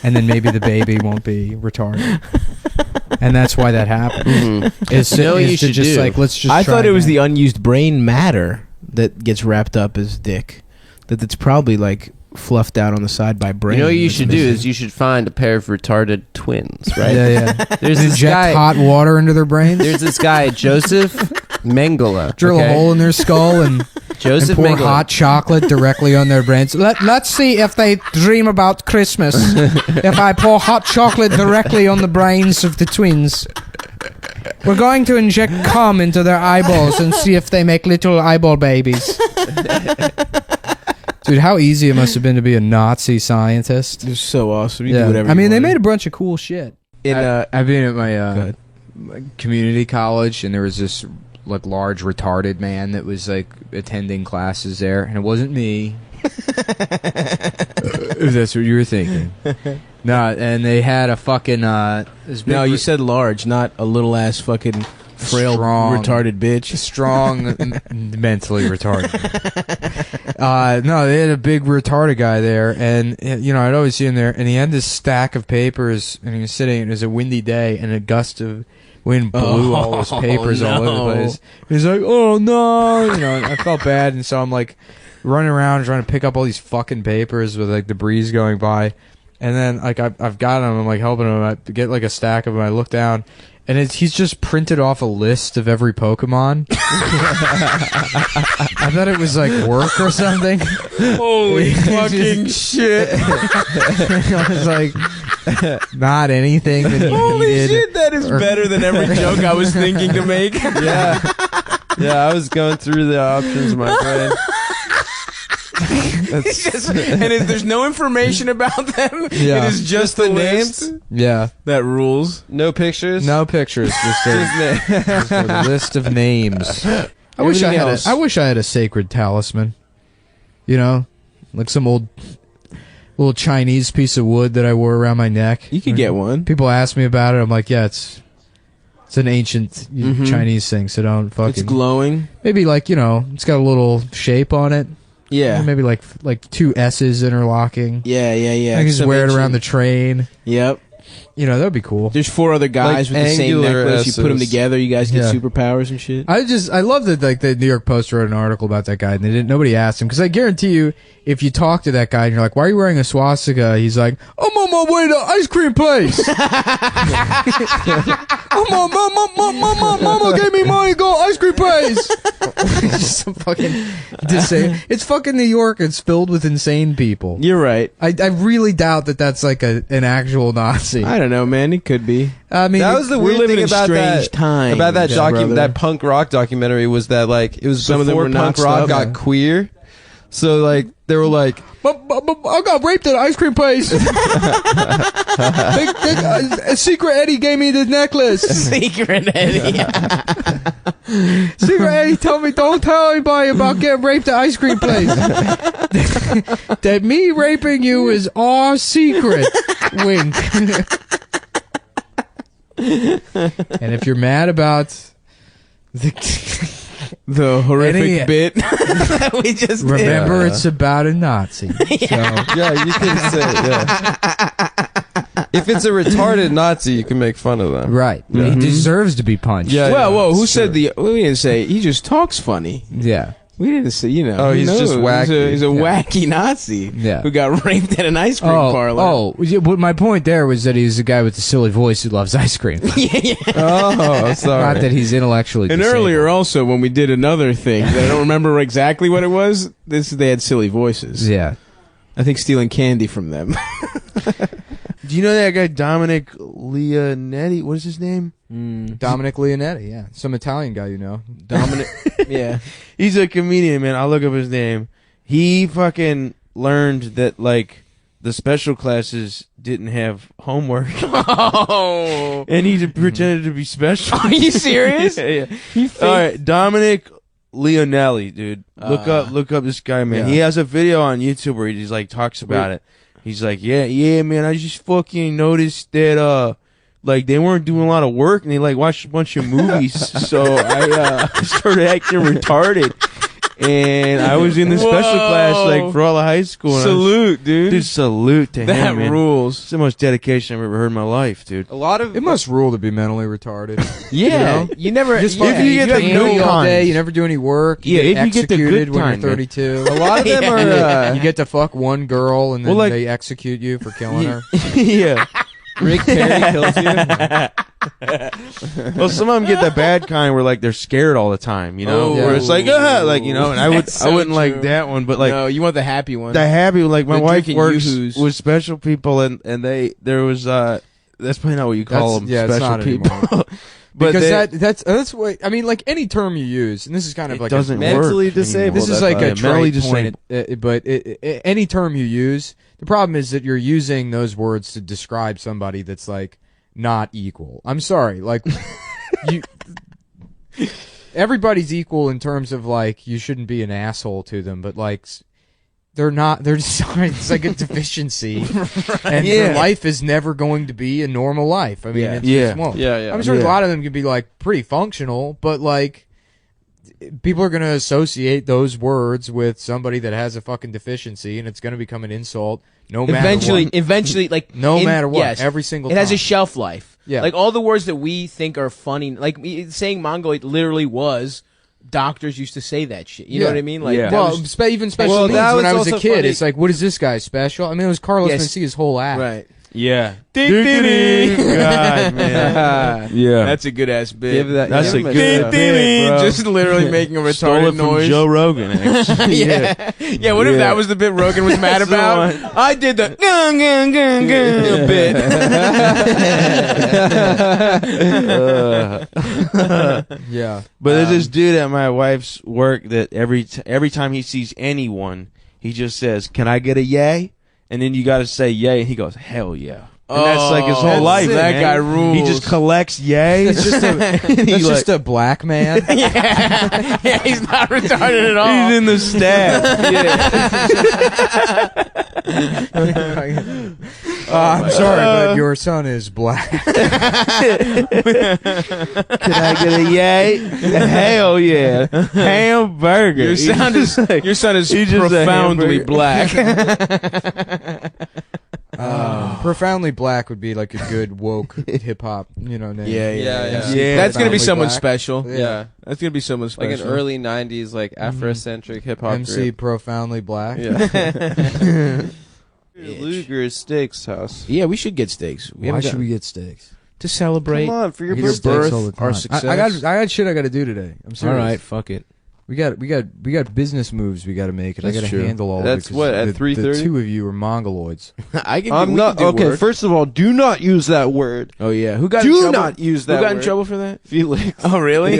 Speaker 1: And then maybe the baby won't be retarded. And that's why that happens. Let's just
Speaker 5: I
Speaker 1: try
Speaker 5: thought it was
Speaker 1: again.
Speaker 5: the unused brain matter that gets wrapped up as dick. That's probably like fluffed out on the side by brain.
Speaker 3: You know what you
Speaker 5: that's
Speaker 3: should do
Speaker 5: missing.
Speaker 3: is you should find a pair of retarded twins, right?
Speaker 1: Yeah.
Speaker 3: There's this
Speaker 1: Inject
Speaker 3: guy.
Speaker 1: hot water into their brains.
Speaker 3: There's this guy Joseph Mengele.
Speaker 1: Drill
Speaker 3: okay?
Speaker 1: a hole in their skull and
Speaker 3: Joseph
Speaker 1: pour
Speaker 3: Mengele.
Speaker 1: hot chocolate directly on their brains. Let's see if they dream about Christmas. If I pour hot chocolate directly on the brains of the twins. We're going to inject cum into their eyeballs and see if they make little eyeball babies. Dude, how easy it must have been to be a Nazi scientist.
Speaker 5: It was so awesome. You do whatever
Speaker 1: I mean,
Speaker 5: you
Speaker 1: they
Speaker 5: wanted.
Speaker 1: made a bunch of cool shit.
Speaker 6: I've been at my
Speaker 5: ahead.
Speaker 6: community college, and there was this like large retarded man that was like attending classes there, and it wasn't me. If that's what you were thinking. No, and they had a fucking this big
Speaker 5: No, you said large, not a little ass fucking frail
Speaker 6: Strong.
Speaker 5: retarded bitch.
Speaker 6: strong mentally retarded. No, they had a big retarded guy there, and I'd always see him there, and he had this stack of papers, and he was sitting. It was a windy day, and a gust of wind blew all his papers all over the place. He's like, "Oh no!" And I felt bad, and so I'm like running around trying to pick up all these fucking papers with like the breeze going by, and then like I've got him. I'm like helping him. I get like a stack of them. I look down. And he's just printed off a list of every Pokemon. I thought it was like work or something.
Speaker 5: Holy fucking shit.
Speaker 6: I was like, not anything that he
Speaker 5: Holy
Speaker 6: needed.
Speaker 5: shit, that is better than every joke I was thinking to make.
Speaker 4: Yeah. I was going through the options in my brain.
Speaker 5: It's just, there's no information about them.
Speaker 6: Yeah.
Speaker 5: It is just the
Speaker 4: names?
Speaker 5: list.
Speaker 6: Yeah.
Speaker 5: That rules.
Speaker 4: No pictures.
Speaker 6: No pictures. Just a list of names. I wish I had a sacred talisman. Like some old little Chinese piece of wood that I wore around my neck.
Speaker 5: You could get one.
Speaker 6: People ask me about it. I'm like, yeah, it's an ancient Chinese thing, so don't fucking.
Speaker 5: It's glowing.
Speaker 6: Maybe like it's got a little shape on it.
Speaker 5: Yeah.
Speaker 6: Maybe like two S's interlocking.
Speaker 5: Yeah.
Speaker 6: I can just wear it around the train.
Speaker 5: Yep.
Speaker 6: That would be cool.
Speaker 5: There's 4 other guys
Speaker 4: Like
Speaker 5: with the same
Speaker 4: angular
Speaker 5: necklace. You put them
Speaker 4: S's.
Speaker 5: together, you guys get
Speaker 6: Yeah.
Speaker 5: superpowers and shit.
Speaker 6: I love that like the New York Post wrote an article about that guy and nobody asked him, because I guarantee you if you talk to that guy and you're like, why are you wearing a swastika? He's like, I'm on my way to ice cream place. Mama gave me money to go ice cream place. Just some fucking insane. It's fucking New York. It's filled with insane people.
Speaker 5: You're right.
Speaker 6: I really doubt that that's like an actual Nazi.
Speaker 5: I don't know, man. It could be.
Speaker 6: I mean,
Speaker 4: That was the
Speaker 5: We're
Speaker 4: weird
Speaker 5: living
Speaker 4: thing
Speaker 5: in
Speaker 4: about
Speaker 5: strange
Speaker 4: that.
Speaker 5: times,
Speaker 4: About that
Speaker 5: brother.
Speaker 4: that punk rock documentary was that like it was
Speaker 5: Some of them
Speaker 4: before
Speaker 5: were
Speaker 4: punk
Speaker 5: knocked
Speaker 4: rock
Speaker 5: up.
Speaker 4: got queer. So like they were like,
Speaker 6: I got raped at an ice cream place. Secret Eddie gave me the necklace.
Speaker 5: Secret Eddie.
Speaker 6: Secret Eddie told me don't tell anybody about getting raped at ice cream place. That me raping you is our secret. Wink. And if you're mad about
Speaker 5: The horrific
Speaker 6: Any-
Speaker 5: bit that we just did.
Speaker 6: remember, it's about a Nazi. So,
Speaker 4: yeah, you can say, yeah. If it's a retarded Nazi, you can make fun of them.
Speaker 6: right. He deserves to be punched.
Speaker 4: Yeah.
Speaker 5: Well, whoa, who
Speaker 4: it's
Speaker 5: said
Speaker 4: true.
Speaker 5: we didn't say, he just talks funny.
Speaker 6: Yeah.
Speaker 5: We didn't say,
Speaker 4: Oh,
Speaker 5: who
Speaker 4: he's just
Speaker 5: knows?
Speaker 4: wacky.
Speaker 5: He's a wacky Nazi
Speaker 6: Yeah.
Speaker 5: who got raped at an ice cream parlor.
Speaker 6: Oh, yeah, but my point there was that he's a guy with a silly voice who loves ice cream.
Speaker 4: Oh, sorry.
Speaker 6: Not that he's intellectually
Speaker 5: And
Speaker 6: disabled.
Speaker 5: earlier also, when we did another thing, that I don't remember exactly what it was, they had silly voices.
Speaker 6: Yeah.
Speaker 5: I think stealing candy from them.
Speaker 7: Do you know that guy Dominic Leonetti? What is his name?
Speaker 6: Dominic Leonetti, yeah. Some Italian guy,
Speaker 5: Dominic. Yeah.
Speaker 7: He's a comedian, man. I'll look up his name. He fucking learned that like the special classes didn't have homework,
Speaker 5: Oh,
Speaker 7: and he pretended to be special.
Speaker 5: are you serious?
Speaker 7: Yeah.
Speaker 5: He
Speaker 7: All right, Dominic Leonelli, dude. Look up this guy, man.
Speaker 6: yeah.
Speaker 7: He has a video on YouTube where he just like talks about it. He's like, yeah, man. I just fucking noticed that like they weren't doing a lot of work, and they like watched a bunch of movies. So I started acting retarded, and I was in the special class like for all of high school. And
Speaker 5: Salute, dude.
Speaker 7: dude, salute to
Speaker 5: That
Speaker 7: him, man.
Speaker 5: rules.
Speaker 7: It's the most dedication I've ever heard in my life, dude.
Speaker 4: A lot of
Speaker 6: It must rule to be mentally retarded.
Speaker 5: Yeah, you never.
Speaker 6: Just
Speaker 5: yeah,
Speaker 6: fucking
Speaker 7: you get
Speaker 6: have
Speaker 7: the
Speaker 6: candy
Speaker 7: good
Speaker 6: all day.
Speaker 7: kind.
Speaker 6: You never do any work.
Speaker 7: Yeah,
Speaker 6: you
Speaker 7: if
Speaker 6: get
Speaker 7: you get the
Speaker 6: executed
Speaker 7: good
Speaker 6: when
Speaker 7: kind,
Speaker 6: you're
Speaker 7: man.
Speaker 6: 32.
Speaker 4: a lot of them are
Speaker 6: You get to fuck one girl and then
Speaker 7: Well, like-
Speaker 6: they execute you for killing her.
Speaker 7: Yeah.
Speaker 4: Rick Perry kills you.
Speaker 7: Well, some of them get the bad kind where like they're scared all the time, you know,
Speaker 5: Oh.
Speaker 7: where it's like, like, you know, and
Speaker 5: That's so
Speaker 7: I wouldn't
Speaker 5: true.
Speaker 7: like that one, but like
Speaker 5: no, you want the happy one.
Speaker 7: the happy, like my
Speaker 5: The
Speaker 7: wife
Speaker 5: drinking
Speaker 7: works
Speaker 5: yoo-hoos.
Speaker 7: with special people, and there was that's probably not what you call them,
Speaker 6: That's- yeah, it's
Speaker 7: special
Speaker 6: not
Speaker 7: people.
Speaker 6: anymore.
Speaker 7: But
Speaker 6: Because
Speaker 7: they-
Speaker 6: that's what I mean. Like any term you use, and this is kind of
Speaker 7: it
Speaker 6: like
Speaker 7: doesn't
Speaker 4: Mentally
Speaker 7: work
Speaker 4: disabled.
Speaker 7: anymore.
Speaker 6: this is
Speaker 4: Well,
Speaker 6: like a
Speaker 7: yeah, mentally
Speaker 6: trite point.
Speaker 7: disabled.
Speaker 6: But any term you use, the problem is that you're using those words to describe somebody that's like not equal. I'm sorry, like you. Everybody's equal in terms of like you shouldn't be an asshole to them, but like they're not. They're just it's like a deficiency, and
Speaker 7: Yeah.
Speaker 6: their life is never going to be a normal life. I mean,
Speaker 5: Yeah.
Speaker 6: it
Speaker 7: Yeah.
Speaker 6: just won't.
Speaker 4: Yeah.
Speaker 6: I'm sure a
Speaker 7: Yeah.
Speaker 6: lot of them can be like pretty functional, but like people are going to associate those words with somebody that has a fucking deficiency, and it's going to become an insult. No matter
Speaker 5: Eventually, like
Speaker 6: No matter what,
Speaker 5: yes,
Speaker 6: every single
Speaker 5: it has a
Speaker 6: time.
Speaker 5: shelf life.
Speaker 6: Yeah.
Speaker 5: like all the words that we think are funny, like saying mongoloid literally was. Doctors used to say that shit. You know
Speaker 6: Yeah.
Speaker 5: what I mean? Like,
Speaker 7: Yeah.
Speaker 5: that
Speaker 6: Well,
Speaker 5: was-
Speaker 6: even special
Speaker 4: Well,
Speaker 6: needs.
Speaker 4: that
Speaker 6: When
Speaker 4: was
Speaker 6: I was a
Speaker 4: also
Speaker 6: kid,
Speaker 4: funny.
Speaker 6: it's like, what is this guy special? I mean, it was Carlos
Speaker 5: Yes.
Speaker 6: Mencia's whole act.
Speaker 5: right.
Speaker 7: Yeah.
Speaker 5: Ding, ding, ding.
Speaker 7: God, man. Yeah.
Speaker 5: That's a good ass bit.
Speaker 4: Give that.
Speaker 7: That's
Speaker 4: give
Speaker 7: a
Speaker 4: him
Speaker 7: good
Speaker 4: shot.
Speaker 7: bit, bro.
Speaker 5: Just literally making a
Speaker 7: Stole
Speaker 5: retarded
Speaker 7: it from
Speaker 5: noise.
Speaker 7: Joe Rogan, actually.
Speaker 5: yeah. Yeah, what if
Speaker 7: Yeah.
Speaker 5: that was the bit Rogan was mad
Speaker 7: That's the
Speaker 5: about?
Speaker 7: one.
Speaker 5: I did the gung, gung, gung, gung bit.
Speaker 6: Yeah.
Speaker 7: But there's this dude at my wife's work that every time he sees anyone, he just says, "Can I get a yay?" And then you got to say yay, and he goes, "Hell yeah!" And that's like his whole
Speaker 5: that's
Speaker 7: life.
Speaker 5: it. That
Speaker 7: man.
Speaker 5: guy rules.
Speaker 7: He just collects yays.
Speaker 6: It's just a, that's just a black man.
Speaker 5: yeah, he's not retarded at all.
Speaker 7: He's in the staff.
Speaker 6: I'm sorry, but your son is black.
Speaker 7: Can I get a yay? Hell yeah! Hamburger.
Speaker 5: Your son is
Speaker 7: He's just
Speaker 5: your son is
Speaker 7: he's just a
Speaker 5: profoundly
Speaker 7: hamburger.
Speaker 5: black.
Speaker 6: Profoundly black would be like a good woke hip hop, name.
Speaker 5: Yeah.
Speaker 7: Yeah.
Speaker 5: That's gonna be
Speaker 6: Profoundly
Speaker 5: someone
Speaker 6: black.
Speaker 5: special.
Speaker 4: Yeah.
Speaker 5: That's gonna be someone
Speaker 4: Like
Speaker 5: special.
Speaker 4: an early '90s, like Afrocentric hip hop
Speaker 6: MC
Speaker 4: group.
Speaker 6: profoundly black.
Speaker 4: Yeah. Luger's Steaks House.
Speaker 5: Yeah, we should get steaks. We
Speaker 6: Why
Speaker 5: haven't
Speaker 6: should
Speaker 5: got-
Speaker 6: we get steaks?
Speaker 5: to celebrate
Speaker 4: Come on, for your
Speaker 6: I get
Speaker 5: your
Speaker 6: steaks
Speaker 5: birth,
Speaker 6: all the
Speaker 5: our
Speaker 6: time.
Speaker 5: success?
Speaker 6: I got shit I got to do today. I'm
Speaker 5: All
Speaker 6: serious.
Speaker 5: right, fuck it.
Speaker 6: We got business moves we got to make, and
Speaker 5: That's
Speaker 6: I got to
Speaker 5: true.
Speaker 6: handle all
Speaker 4: That's
Speaker 6: of it. 'cause
Speaker 4: what, at
Speaker 6: the
Speaker 4: 3:30?
Speaker 6: two of you are mongoloids.
Speaker 5: I can.
Speaker 4: I'm
Speaker 5: we
Speaker 4: not
Speaker 5: can do
Speaker 4: okay.
Speaker 5: work.
Speaker 4: First of all, do not use that word.
Speaker 5: Oh yeah, who got in
Speaker 4: Do
Speaker 5: trouble?
Speaker 4: not use that
Speaker 5: Who got in
Speaker 4: word.
Speaker 5: trouble for that?
Speaker 4: Felix.
Speaker 5: Oh really?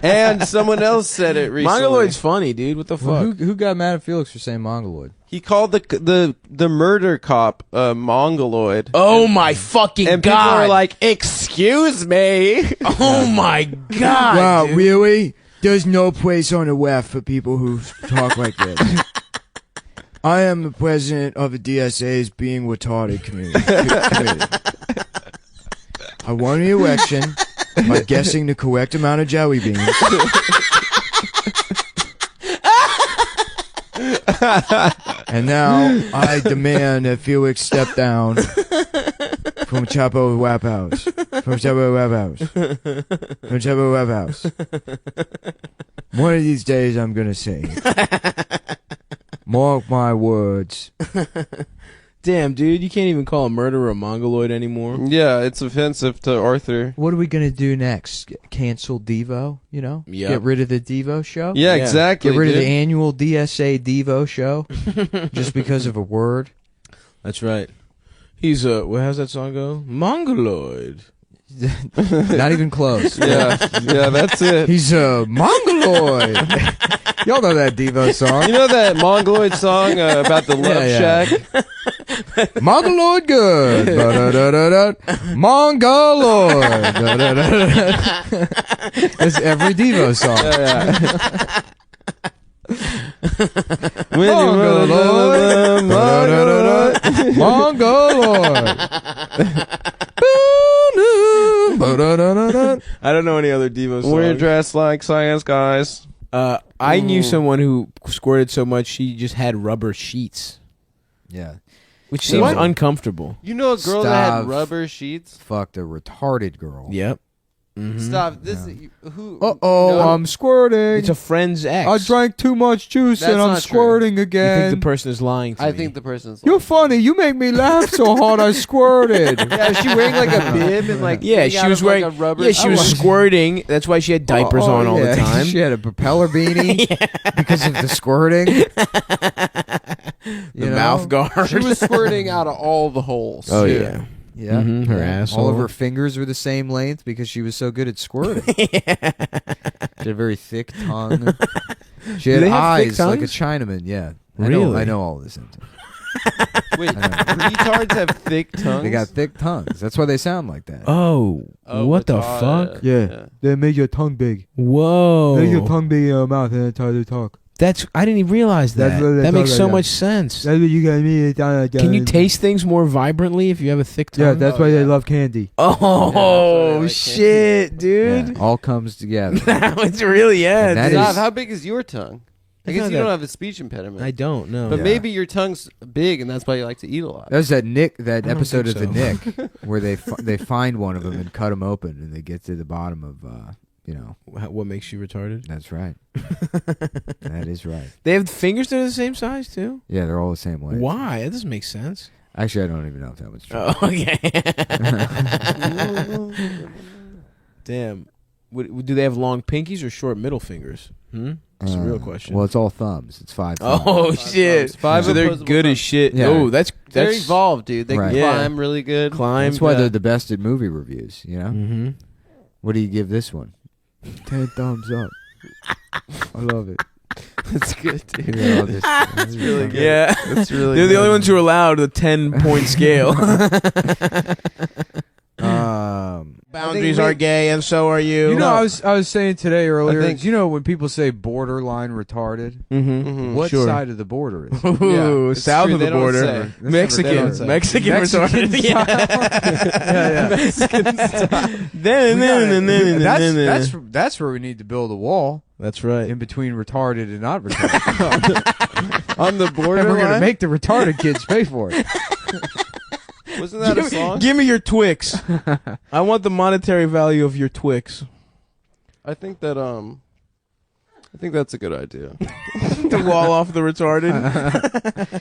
Speaker 4: And someone else said it recently.
Speaker 5: Mongoloid's funny, dude. What the fuck?
Speaker 6: Well, who got mad at Felix for saying mongoloid?
Speaker 4: He called the murder cop mongoloid.
Speaker 5: Oh my fucking
Speaker 4: And
Speaker 5: god!
Speaker 4: people are like, "Excuse me."
Speaker 5: oh my god!
Speaker 1: Wow,
Speaker 5: dude.
Speaker 1: really? There's no place on the left for people who talk like this. I am the president of the DSA's Being Retarded community. I won the election by guessing the correct amount of jelly beans. And now I demand that Felix step down from Chapo Wap House. From Chapo Wap House. From Chapo Wap House. One of these days I'm gonna sing. Mark my words.
Speaker 5: Damn, dude, you can't even call a murderer a mongoloid anymore.
Speaker 4: Yeah, it's offensive to Arthur.
Speaker 6: What are we gonna do next? Cancel Devo?
Speaker 5: Yep.
Speaker 6: Get rid of the Devo show?
Speaker 4: Yeah,
Speaker 5: Yeah.
Speaker 4: exactly.
Speaker 6: Get rid of
Speaker 4: dude.
Speaker 6: the annual DSA Devo show just because of a word?
Speaker 5: That's right. He's how's that song go? Mongoloid.
Speaker 6: Not even close.
Speaker 4: Yeah, that's it.
Speaker 6: He's a mongoloid. Y'all know that Devo song.
Speaker 4: You know that Mongoloid song about the love
Speaker 6: Yeah.
Speaker 4: shack?
Speaker 6: Mongoloid good. Ba-da-da-da-da. Mongoloid. Da-da-da-da-da. That's every Devo song. Mongoloid. Ba-da-da-da-da. Mongoloid. Ba-da-da-da-da.
Speaker 5: I don't know any other Devo songs.
Speaker 4: We're dressed like science guys.
Speaker 5: I knew someone who squirted so much she just had rubber sheets,
Speaker 6: Yeah.
Speaker 5: which seems
Speaker 6: What?
Speaker 5: uncomfortable.
Speaker 4: You know a girl that had
Speaker 6: Stop.
Speaker 4: rubber sheets?
Speaker 6: Fucked a retarded girl.
Speaker 5: Yep.
Speaker 4: Stop. This who?
Speaker 6: Uh-oh,
Speaker 4: No.
Speaker 6: I'm squirting.
Speaker 5: It's a friend's ex.
Speaker 6: I drank too much juice
Speaker 4: That's
Speaker 6: and I'm
Speaker 4: not true.
Speaker 6: squirting
Speaker 5: You
Speaker 6: again.
Speaker 5: think the person is lying to
Speaker 4: I
Speaker 5: me.
Speaker 4: think the person's.
Speaker 6: You're funny. You make me laugh so hard I squirted.
Speaker 4: Yeah, is she wearing like a bib and like?
Speaker 5: Yeah,
Speaker 4: thing
Speaker 5: she
Speaker 4: out
Speaker 5: was
Speaker 4: of, like,
Speaker 5: wearing.
Speaker 4: a rubber.
Speaker 5: Yeah, she was
Speaker 4: Oh,
Speaker 5: squirting. That's why she had diapers on all
Speaker 6: yeah.
Speaker 5: the time.
Speaker 6: She had a propeller beanie because of the squirting.
Speaker 5: The mouth guard.
Speaker 4: She was squirting out of all the holes.
Speaker 5: Oh yeah.
Speaker 6: Yeah.
Speaker 5: Mhm, her
Speaker 6: Yeah.
Speaker 5: asshole.
Speaker 6: All of her fingers were the same length because she was so good at squirting. She had a very thick tongue. She had
Speaker 5: they have thick
Speaker 6: eyes like a
Speaker 5: tongues?
Speaker 6: Chinaman. Yeah.
Speaker 5: Really?
Speaker 6: I know all this.
Speaker 4: Wait, retards have thick tongues.
Speaker 6: They got thick tongues. That's why they sound like that.
Speaker 5: Oh, what the
Speaker 4: retarded.
Speaker 5: fuck?
Speaker 6: Yeah. They make your tongue big.
Speaker 5: Whoa.
Speaker 6: tongue big in your mouth and that's how they talk.
Speaker 5: I didn't even realize that.
Speaker 6: That's what they
Speaker 5: That makes
Speaker 6: talk
Speaker 5: so
Speaker 6: like
Speaker 5: much sense.
Speaker 6: That's what you got me.
Speaker 5: Can you taste things more vibrantly if you have a thick tongue?
Speaker 6: Yeah, that's
Speaker 4: Oh,
Speaker 6: why
Speaker 4: yeah.
Speaker 6: they love candy.
Speaker 5: Oh,
Speaker 4: like
Speaker 5: shit, dude.
Speaker 6: Yeah, all comes together.
Speaker 5: It's really, yeah.
Speaker 6: And that
Speaker 5: dude.
Speaker 6: is-
Speaker 4: Stop, how big is your tongue? I guess
Speaker 5: not
Speaker 4: you
Speaker 5: that-
Speaker 4: don't have a speech impediment.
Speaker 5: I don't know.
Speaker 4: But
Speaker 6: Yeah.
Speaker 4: maybe your tongue's big, and that's why you like to eat a lot.
Speaker 6: That was that
Speaker 5: don't
Speaker 6: episode of
Speaker 5: think
Speaker 6: the Nick, where they find one of them and cut him open, and they get to the bottom of,
Speaker 5: What makes you retarded?
Speaker 6: That's right. That is right.
Speaker 5: They have fingers that are the same size, too?
Speaker 6: Yeah, they're all the same way.
Speaker 5: Why? That doesn't make sense.
Speaker 6: Actually, I don't even know if that was true.
Speaker 5: Oh, okay. Damn. Do they have long pinkies or short middle fingers? That's a real question.
Speaker 6: Well, it's all thumbs. It's 5 thumbs.
Speaker 5: Oh, shit.
Speaker 4: Five
Speaker 5: So they're
Speaker 4: opposable
Speaker 5: good as
Speaker 4: thumbs.
Speaker 5: shit.
Speaker 6: Yeah.
Speaker 5: Oh, that's
Speaker 4: They're evolved, dude. They
Speaker 6: Right.
Speaker 4: can
Speaker 5: Yeah.
Speaker 4: climb really good.
Speaker 5: climb.
Speaker 6: That's why they're the best at movie reviews, you know?
Speaker 5: Mm-hmm.
Speaker 6: What do you give this one? 10 thumbs up. I love it.
Speaker 4: That's good, dude.
Speaker 6: That's
Speaker 4: really good.
Speaker 5: Yeah.
Speaker 4: That's really
Speaker 5: They're the
Speaker 4: good.
Speaker 5: only ones who are allowed a 10-point scale. Boundaries are gay, and so are you.
Speaker 6: You know, I was saying today earlier.
Speaker 4: think-
Speaker 6: You know when people say borderline retarded,
Speaker 5: Mm-hmm.
Speaker 6: what
Speaker 5: Sure.
Speaker 6: side of the border is?
Speaker 5: Ooh,
Speaker 4: it's
Speaker 5: south
Speaker 4: true,
Speaker 5: of the
Speaker 4: they don't
Speaker 5: border.
Speaker 4: say.
Speaker 5: Mexican.
Speaker 4: say.
Speaker 5: Mexican retarded.
Speaker 6: That's where we need to build a wall
Speaker 5: That's right.
Speaker 6: in between retarded and not retarded.
Speaker 4: On the border
Speaker 6: And we're gonna
Speaker 4: line?
Speaker 6: make the retarded kids pay for it.
Speaker 4: Wasn't that a song?
Speaker 5: Give me your Twix. I want the monetary value of your Twix.
Speaker 4: I think that I think that's a good idea.
Speaker 5: To wall off the retarded.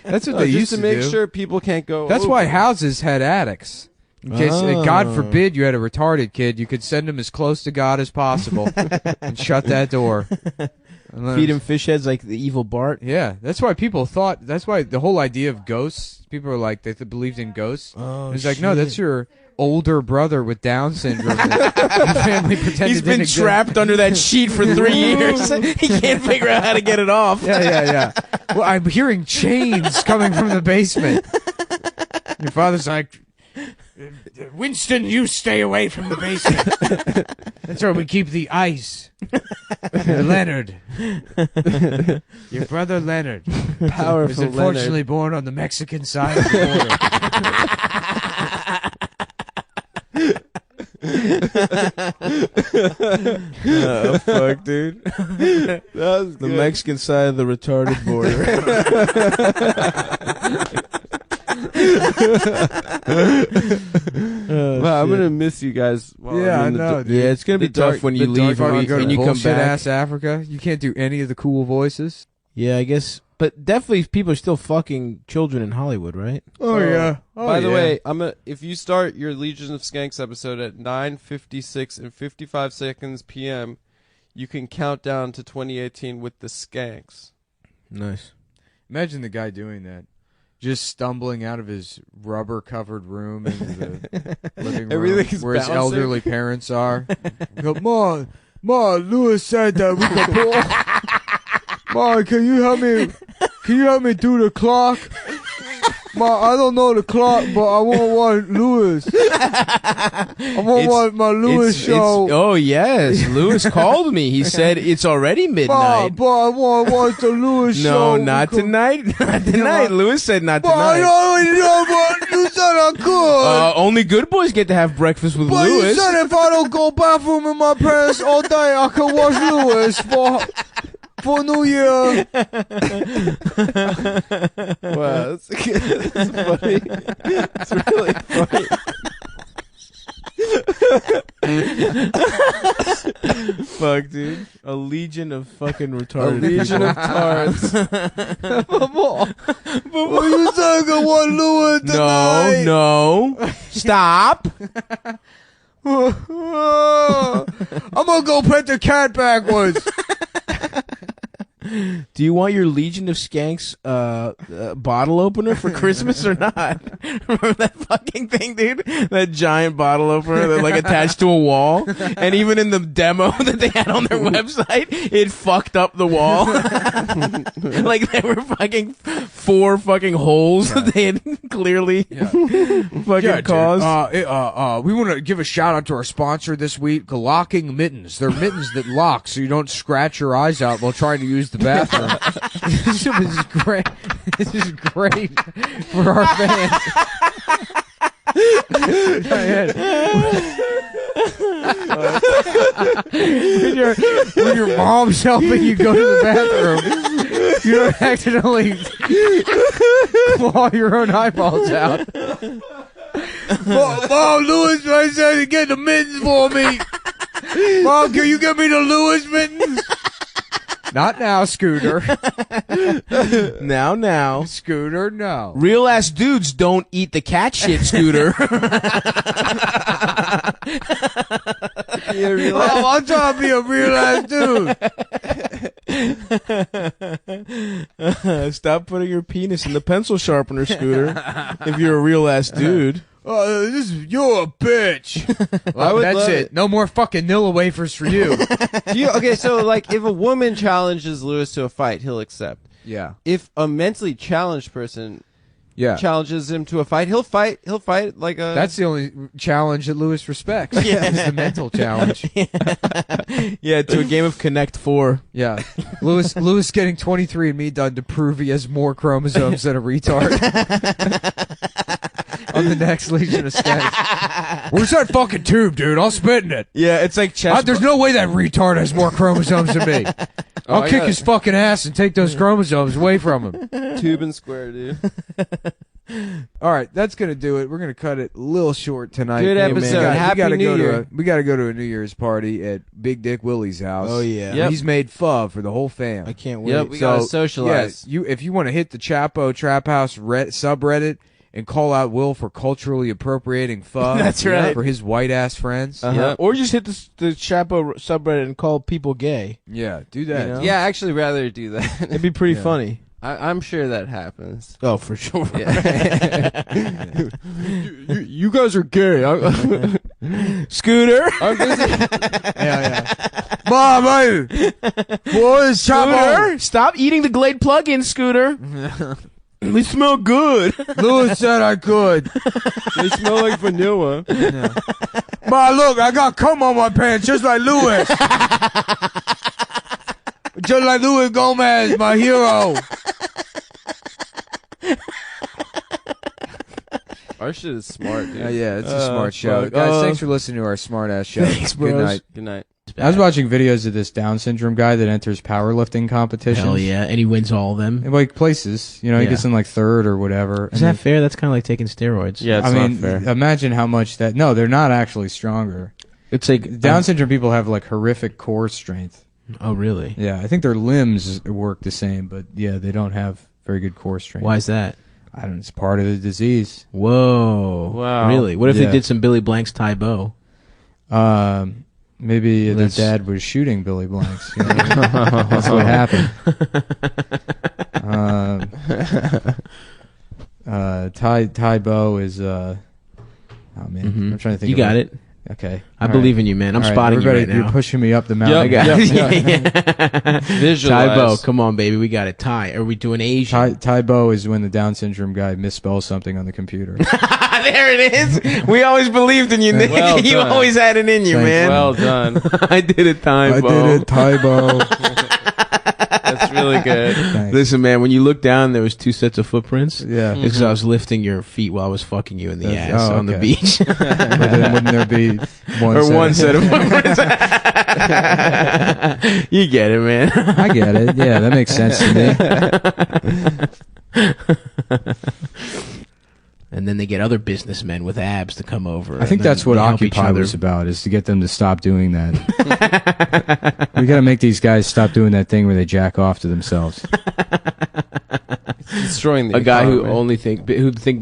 Speaker 6: That's what
Speaker 4: No,
Speaker 6: they
Speaker 4: just
Speaker 6: used
Speaker 4: to
Speaker 6: to
Speaker 4: make
Speaker 6: do.
Speaker 4: sure people can't go.
Speaker 6: That's
Speaker 4: over.
Speaker 6: why houses had attics. In case, God forbid, you had a retarded kid, you could send him as close to God as possible and shut that door. And then-
Speaker 5: Feed him fish heads like the evil Bart.
Speaker 6: Yeah, that's why people thought. That's why the whole idea of ghosts. People are like they believed in ghosts.
Speaker 5: Oh,
Speaker 6: It's like no, that's your older brother with Down syndrome. That your family pretended
Speaker 5: He's been
Speaker 6: didn't exist.
Speaker 5: trapped under that sheet for 3 years. He can't figure out how to get it off.
Speaker 6: Yeah. Well, I'm hearing chains coming from the basement. Your father's like, Winston, you stay away from the basement. That's where we keep the ice. Leonard. Your brother Leonard was
Speaker 4: powerful.
Speaker 6: unfortunately born on the Mexican side of the border.
Speaker 5: Oh, fuck, dude.
Speaker 4: That was
Speaker 5: The
Speaker 4: good.
Speaker 5: Mexican side of the retarded border.
Speaker 4: Wow, I'm gonna miss you guys. While
Speaker 6: Yeah,
Speaker 4: I'm in
Speaker 6: I know,
Speaker 4: the
Speaker 6: dude.
Speaker 5: Yeah, it's gonna be
Speaker 4: The dark-
Speaker 5: tough when
Speaker 4: the
Speaker 5: you
Speaker 4: dark
Speaker 5: leave
Speaker 4: part
Speaker 5: and
Speaker 4: of
Speaker 5: you,
Speaker 6: go to
Speaker 5: and you come
Speaker 6: bullshit
Speaker 5: back.
Speaker 6: ass Africa. You can't do any of the cool voices.
Speaker 5: Yeah, I guess. But definitely, people are still fucking children in Hollywood, right?
Speaker 6: Oh yeah.
Speaker 4: By the way, if you start your Legion of Skanks episode at 9:56 and 55 seconds p.m., you can count down to 2018 with the Skanks.
Speaker 5: Nice.
Speaker 6: imagine the guy doing that. just stumbling out of his rubber-covered room into the living room
Speaker 4: Everything's
Speaker 6: where his
Speaker 4: bouncing.
Speaker 6: elderly parents are. Go, Ma, Lewis said that we could pull. Ma, can you help me? Can you help me do the clock? Ma, I don't know the clock, but I want Lewis. I want my Lewis show.
Speaker 5: Oh yes, Lewis called me. He said it's already
Speaker 6: Ma,
Speaker 5: midnight.
Speaker 6: but I want the Lewis
Speaker 5: No,
Speaker 6: show.
Speaker 5: not
Speaker 6: because-
Speaker 5: tonight. Not tonight. Lewis said not
Speaker 6: But I
Speaker 5: tonight.
Speaker 6: already know, but you said I could.
Speaker 5: Only good boys get to have breakfast with
Speaker 6: But
Speaker 5: Lewis.
Speaker 6: you said if I don't go bathroom in my pants all day, I can watch Lewis for New Year.
Speaker 4: Wow, that's funny. It's really funny.
Speaker 5: Fuck, dude. A legion of fucking
Speaker 4: A
Speaker 5: retarded
Speaker 4: legion
Speaker 5: people.
Speaker 4: of tards.
Speaker 6: Well, you said I can watch Lewis tonight.
Speaker 5: No. Stop.
Speaker 6: I'm gonna go pet the cat backwards.
Speaker 5: Do you want your Legion of Skanks bottle opener for Christmas or not? Remember that fucking thing, dude? That giant bottle opener that like attached to a wall? And even in the demo that they had on their website, it fucked up the wall. Like there were fucking 4 fucking holes that they had clearly fucking caused.
Speaker 6: We want to give a shout out to our sponsor this week, Locking Mittens. They're mittens that lock so you don't scratch your eyes out while trying to use the bathroom. This is great. This is great for our fans. when your mom's helping you go to the bathroom, you don't accidentally claw your own eyeballs out. Mom, Lewis said to get the mittens for me. Mom, can you get me the Lewis mittens? Not now, Scooter.
Speaker 5: Now.
Speaker 6: Scooter, no.
Speaker 5: Real ass dudes don't eat the cat shit, Scooter.
Speaker 6: Oh, I'm trying to be a real ass dude.
Speaker 5: Stop putting your penis in the pencil sharpener, Scooter. If you're a real ass dude.
Speaker 6: You're a bitch. Well,
Speaker 4: would
Speaker 6: that's
Speaker 4: love
Speaker 6: it.
Speaker 4: it.
Speaker 6: No more fucking Nilla wafers for you.
Speaker 4: Okay, so like if a woman challenges Lewis to a fight, he'll accept.
Speaker 6: Yeah.
Speaker 4: If a mentally challenged person
Speaker 6: Yeah.
Speaker 4: challenges him to a fight, he'll fight like a.
Speaker 6: That's the only challenge that Lewis respects. Is the mental challenge.
Speaker 5: Yeah, to a game of Connect 4.
Speaker 6: Yeah. Lewis getting 23andMe done to prove he has more chromosomes than a retard. On the next Legion of Skanks. Where's that fucking tube, dude? I'll spit in it.
Speaker 5: Yeah, it's like chess.
Speaker 6: There's no way that retard has more chromosomes than me. I'll
Speaker 4: I
Speaker 6: kick
Speaker 4: got
Speaker 6: his fucking ass and take those chromosomes away from him.
Speaker 4: tube and square, dude.
Speaker 6: All right, that's gonna do it. We're gonna cut it a little short tonight.
Speaker 4: Good
Speaker 6: Hey, man,
Speaker 4: episode.
Speaker 6: we gotta
Speaker 4: Happy New
Speaker 6: go
Speaker 4: Year.
Speaker 6: we gotta go to a New Year's party at Big Dick Willie's house.
Speaker 5: Oh, yeah.
Speaker 4: Yep.
Speaker 6: He's made pho for the whole fam.
Speaker 5: I can't wait.
Speaker 4: Yep, we gotta socialize.
Speaker 6: Yeah, if you want to hit the Chapo Trap House subreddit and call out Will for culturally appropriating pho.
Speaker 5: That's right.
Speaker 6: For his white ass friends.
Speaker 4: Uh-huh.
Speaker 5: Or just hit the Chapo subreddit and call people gay.
Speaker 6: Yeah, do that.
Speaker 5: You know?
Speaker 4: Yeah, I actually rather do that.
Speaker 5: It'd be pretty
Speaker 6: Yeah.
Speaker 5: funny.
Speaker 4: I'm sure that happens.
Speaker 5: Oh, for sure.
Speaker 4: You guys are gay.
Speaker 5: Scooter.
Speaker 6: Yeah. Mom, hey, boys, Chapo.
Speaker 5: Scooter. Stop eating the Glade plug-in, Scooter. They smell good.
Speaker 6: Lewis said I could.
Speaker 4: They smell like vanilla.
Speaker 6: Ma, look, I got cum on my pants just like Lewis. Just like Luis Gomez, my hero.
Speaker 4: Our shit is smart, dude.
Speaker 6: Yeah, it's a smart show.
Speaker 5: fuck.
Speaker 6: Guys, thanks for listening to our smart ass show.
Speaker 5: Thanks,
Speaker 6: Good
Speaker 5: bros.
Speaker 6: night.
Speaker 4: Good night.
Speaker 6: I was watching videos of this Down syndrome guy that enters powerlifting competitions.
Speaker 5: Hell yeah, and he wins all of them.
Speaker 6: In like places, he
Speaker 5: Yeah.
Speaker 6: gets in like third or whatever.
Speaker 5: Is that fair? That's kind of like taking steroids.
Speaker 4: Yeah, it's
Speaker 6: I
Speaker 4: not
Speaker 6: mean,
Speaker 4: fair.
Speaker 6: imagine how much that. No, they're not actually stronger.
Speaker 5: It's like
Speaker 6: Down syndrome people have like horrific core strength.
Speaker 5: Oh, really?
Speaker 6: Yeah, I think their limbs work the same, but yeah, they don't have very good core strength.
Speaker 5: Why is that?
Speaker 6: I don't know. It's part of the disease.
Speaker 5: Whoa.
Speaker 4: Wow.
Speaker 5: Really? What if
Speaker 6: Yeah.
Speaker 5: they did some Billy Blank's Ty Bo?
Speaker 6: Maybe their
Speaker 5: That's-
Speaker 6: dad was shooting Billy Blanks. You know? That's what happened. Tybo is oh man, I'm trying to think.
Speaker 5: You got it.
Speaker 6: Okay,
Speaker 5: I
Speaker 6: All
Speaker 5: believe
Speaker 6: right.
Speaker 5: in you, man. I'm
Speaker 6: All right,
Speaker 5: spotting you
Speaker 6: everybody,
Speaker 5: right now.
Speaker 6: You're pushing me up the
Speaker 4: Yep,
Speaker 6: mountain.
Speaker 4: yep. Visualize.
Speaker 5: Tybo, come on, baby. We got it. Ty. Are we doing Asian?
Speaker 6: Tybo is when the Down syndrome guy misspells something on the computer.
Speaker 5: There it is. We always believed in you, Nick.
Speaker 4: Well
Speaker 5: You
Speaker 4: done.
Speaker 5: always had it in you,
Speaker 6: Thanks.
Speaker 5: man.
Speaker 4: Well done.
Speaker 5: I did it, Tybo.
Speaker 6: I did it, Tybo.
Speaker 4: That's really good.
Speaker 6: Thanks.
Speaker 5: Listen, man, when you look down, there was 2 sets of footprints.
Speaker 6: Yeah.
Speaker 5: It's because I was lifting your feet while I was fucking you in the
Speaker 6: That's-
Speaker 5: ass
Speaker 6: oh,
Speaker 5: on the
Speaker 6: okay.
Speaker 5: beach.
Speaker 6: But then wouldn't there be one
Speaker 5: or
Speaker 6: set?
Speaker 5: one set of footprints. You get it, man.
Speaker 6: I get it. Yeah, that makes sense to me.
Speaker 5: And then they get other businessmen with abs to come over.
Speaker 6: I think
Speaker 5: and
Speaker 6: that's
Speaker 5: then
Speaker 6: what
Speaker 5: they help each
Speaker 6: Occupy
Speaker 5: other.
Speaker 6: was about, is to get them to stop doing that. We got to make these guys stop doing that thing where they jack off to themselves.
Speaker 4: Destroying the
Speaker 5: A guy who
Speaker 4: economy.
Speaker 5: only think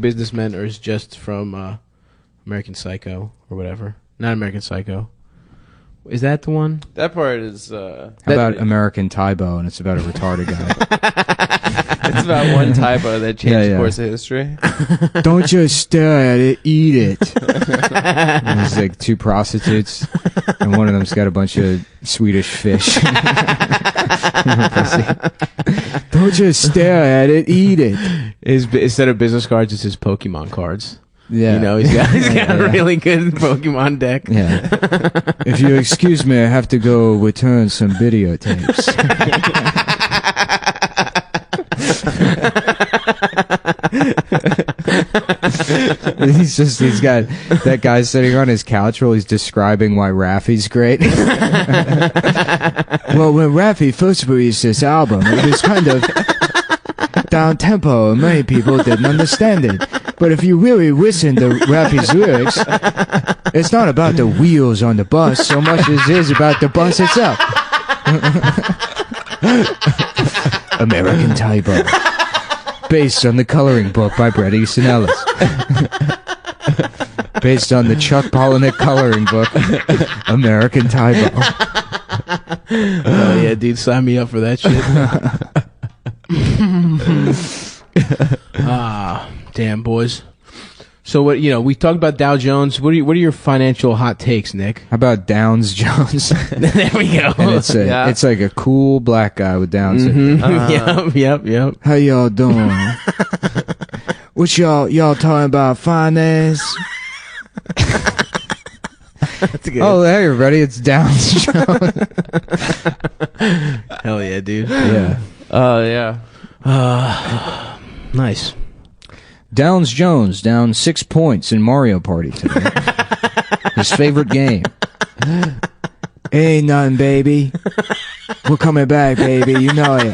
Speaker 5: businessmen are just from American Psycho or whatever. Not American Psycho. Is that the one?
Speaker 4: That part is.
Speaker 6: How about American Tybo, and it's about a retarded guy.
Speaker 4: It's about one typo that changed the
Speaker 6: Yeah.
Speaker 4: course of history.
Speaker 6: Don't just stare at it, eat it. And there's like 2 prostitutes, and one of them's got a bunch of Swedish fish. Don't just stare at it, eat it.
Speaker 5: Instead of business cards, it's his Pokemon cards.
Speaker 6: Yeah.
Speaker 5: You know, he's got
Speaker 6: Yeah.
Speaker 5: a really good Pokemon deck.
Speaker 6: Yeah. If you excuse me, I have to go return some videotapes. He's got that guy sitting on his couch while he's describing why Raffy's great. Well, when Raffy first released this album, it was kind of down tempo and many people didn't understand it. But if you really listen to Raffy's lyrics, it's not about the wheels on the bus so much as it is about the bus itself. American Tybo. Based on the coloring book by Bret Easton Ellis. Based on the Chuck Palahniuk coloring book, American Tybo.
Speaker 5: Oh yeah, dude, sign me up for that shit. Damn, boys. So what? We talked about Dow Jones. What are your financial hot takes, Nick?
Speaker 6: How about Downs Jones?
Speaker 5: There we go.
Speaker 6: And it's like a cool black guy with Down syndrome.
Speaker 5: Yep.
Speaker 6: How y'all doing? What y'all talking about finance?
Speaker 5: That's good.
Speaker 6: Oh, hey everybody, it's Downs Jones.
Speaker 5: Hell yeah, dude.
Speaker 6: Yeah.
Speaker 4: Yeah.
Speaker 5: Nice.
Speaker 6: Downs Jones down 6 points in Mario Party today. His favorite game. Ain't nothing, baby. We're coming back, baby. You know it.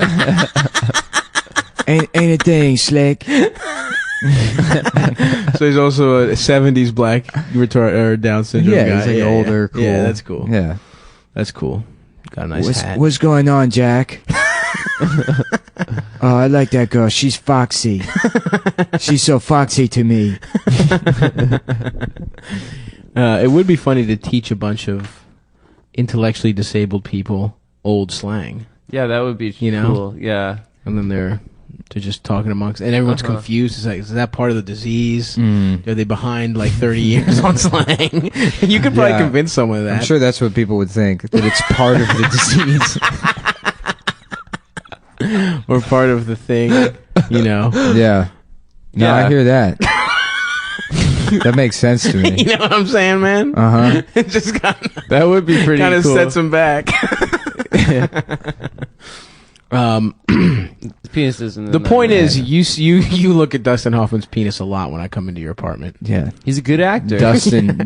Speaker 6: Ain't a thing, Slick.
Speaker 5: So he's also a 70s black Down syndrome
Speaker 6: Yeah,
Speaker 5: guy.
Speaker 6: he's like older, cool.
Speaker 5: Yeah, that's cool.
Speaker 6: Yeah.
Speaker 5: That's cool. Got a nice hat.
Speaker 6: What's going on, Jack? Oh, I like that girl. She's foxy. She's so foxy to me.
Speaker 5: It would be funny to teach a bunch of intellectually disabled people old slang,
Speaker 4: Yeah, that would be
Speaker 5: You know?
Speaker 4: cool. Yeah.
Speaker 5: and then they're just talking amongst, and everyone's confused. It's like, is that part of the disease? Are they behind like 30 years on slang? You could probably
Speaker 6: Yeah.
Speaker 5: convince someone of that.
Speaker 6: I'm sure that's what people would think, that it's part of the disease.
Speaker 5: Or part of the thing,
Speaker 6: Yeah. No,
Speaker 4: Yeah.
Speaker 6: I hear that. That makes sense to me.
Speaker 5: You know what I'm saying, man?
Speaker 6: Uh-huh.
Speaker 5: It just kind
Speaker 4: That would be pretty
Speaker 5: of
Speaker 4: cool.
Speaker 5: sets them back.
Speaker 4: The penis isn't in
Speaker 5: The
Speaker 4: that
Speaker 5: point
Speaker 4: movie.
Speaker 5: is, you look at Dustin Hoffman's penis a lot when I come into your apartment.
Speaker 6: Yeah.
Speaker 4: He's a good actor.
Speaker 6: Dust him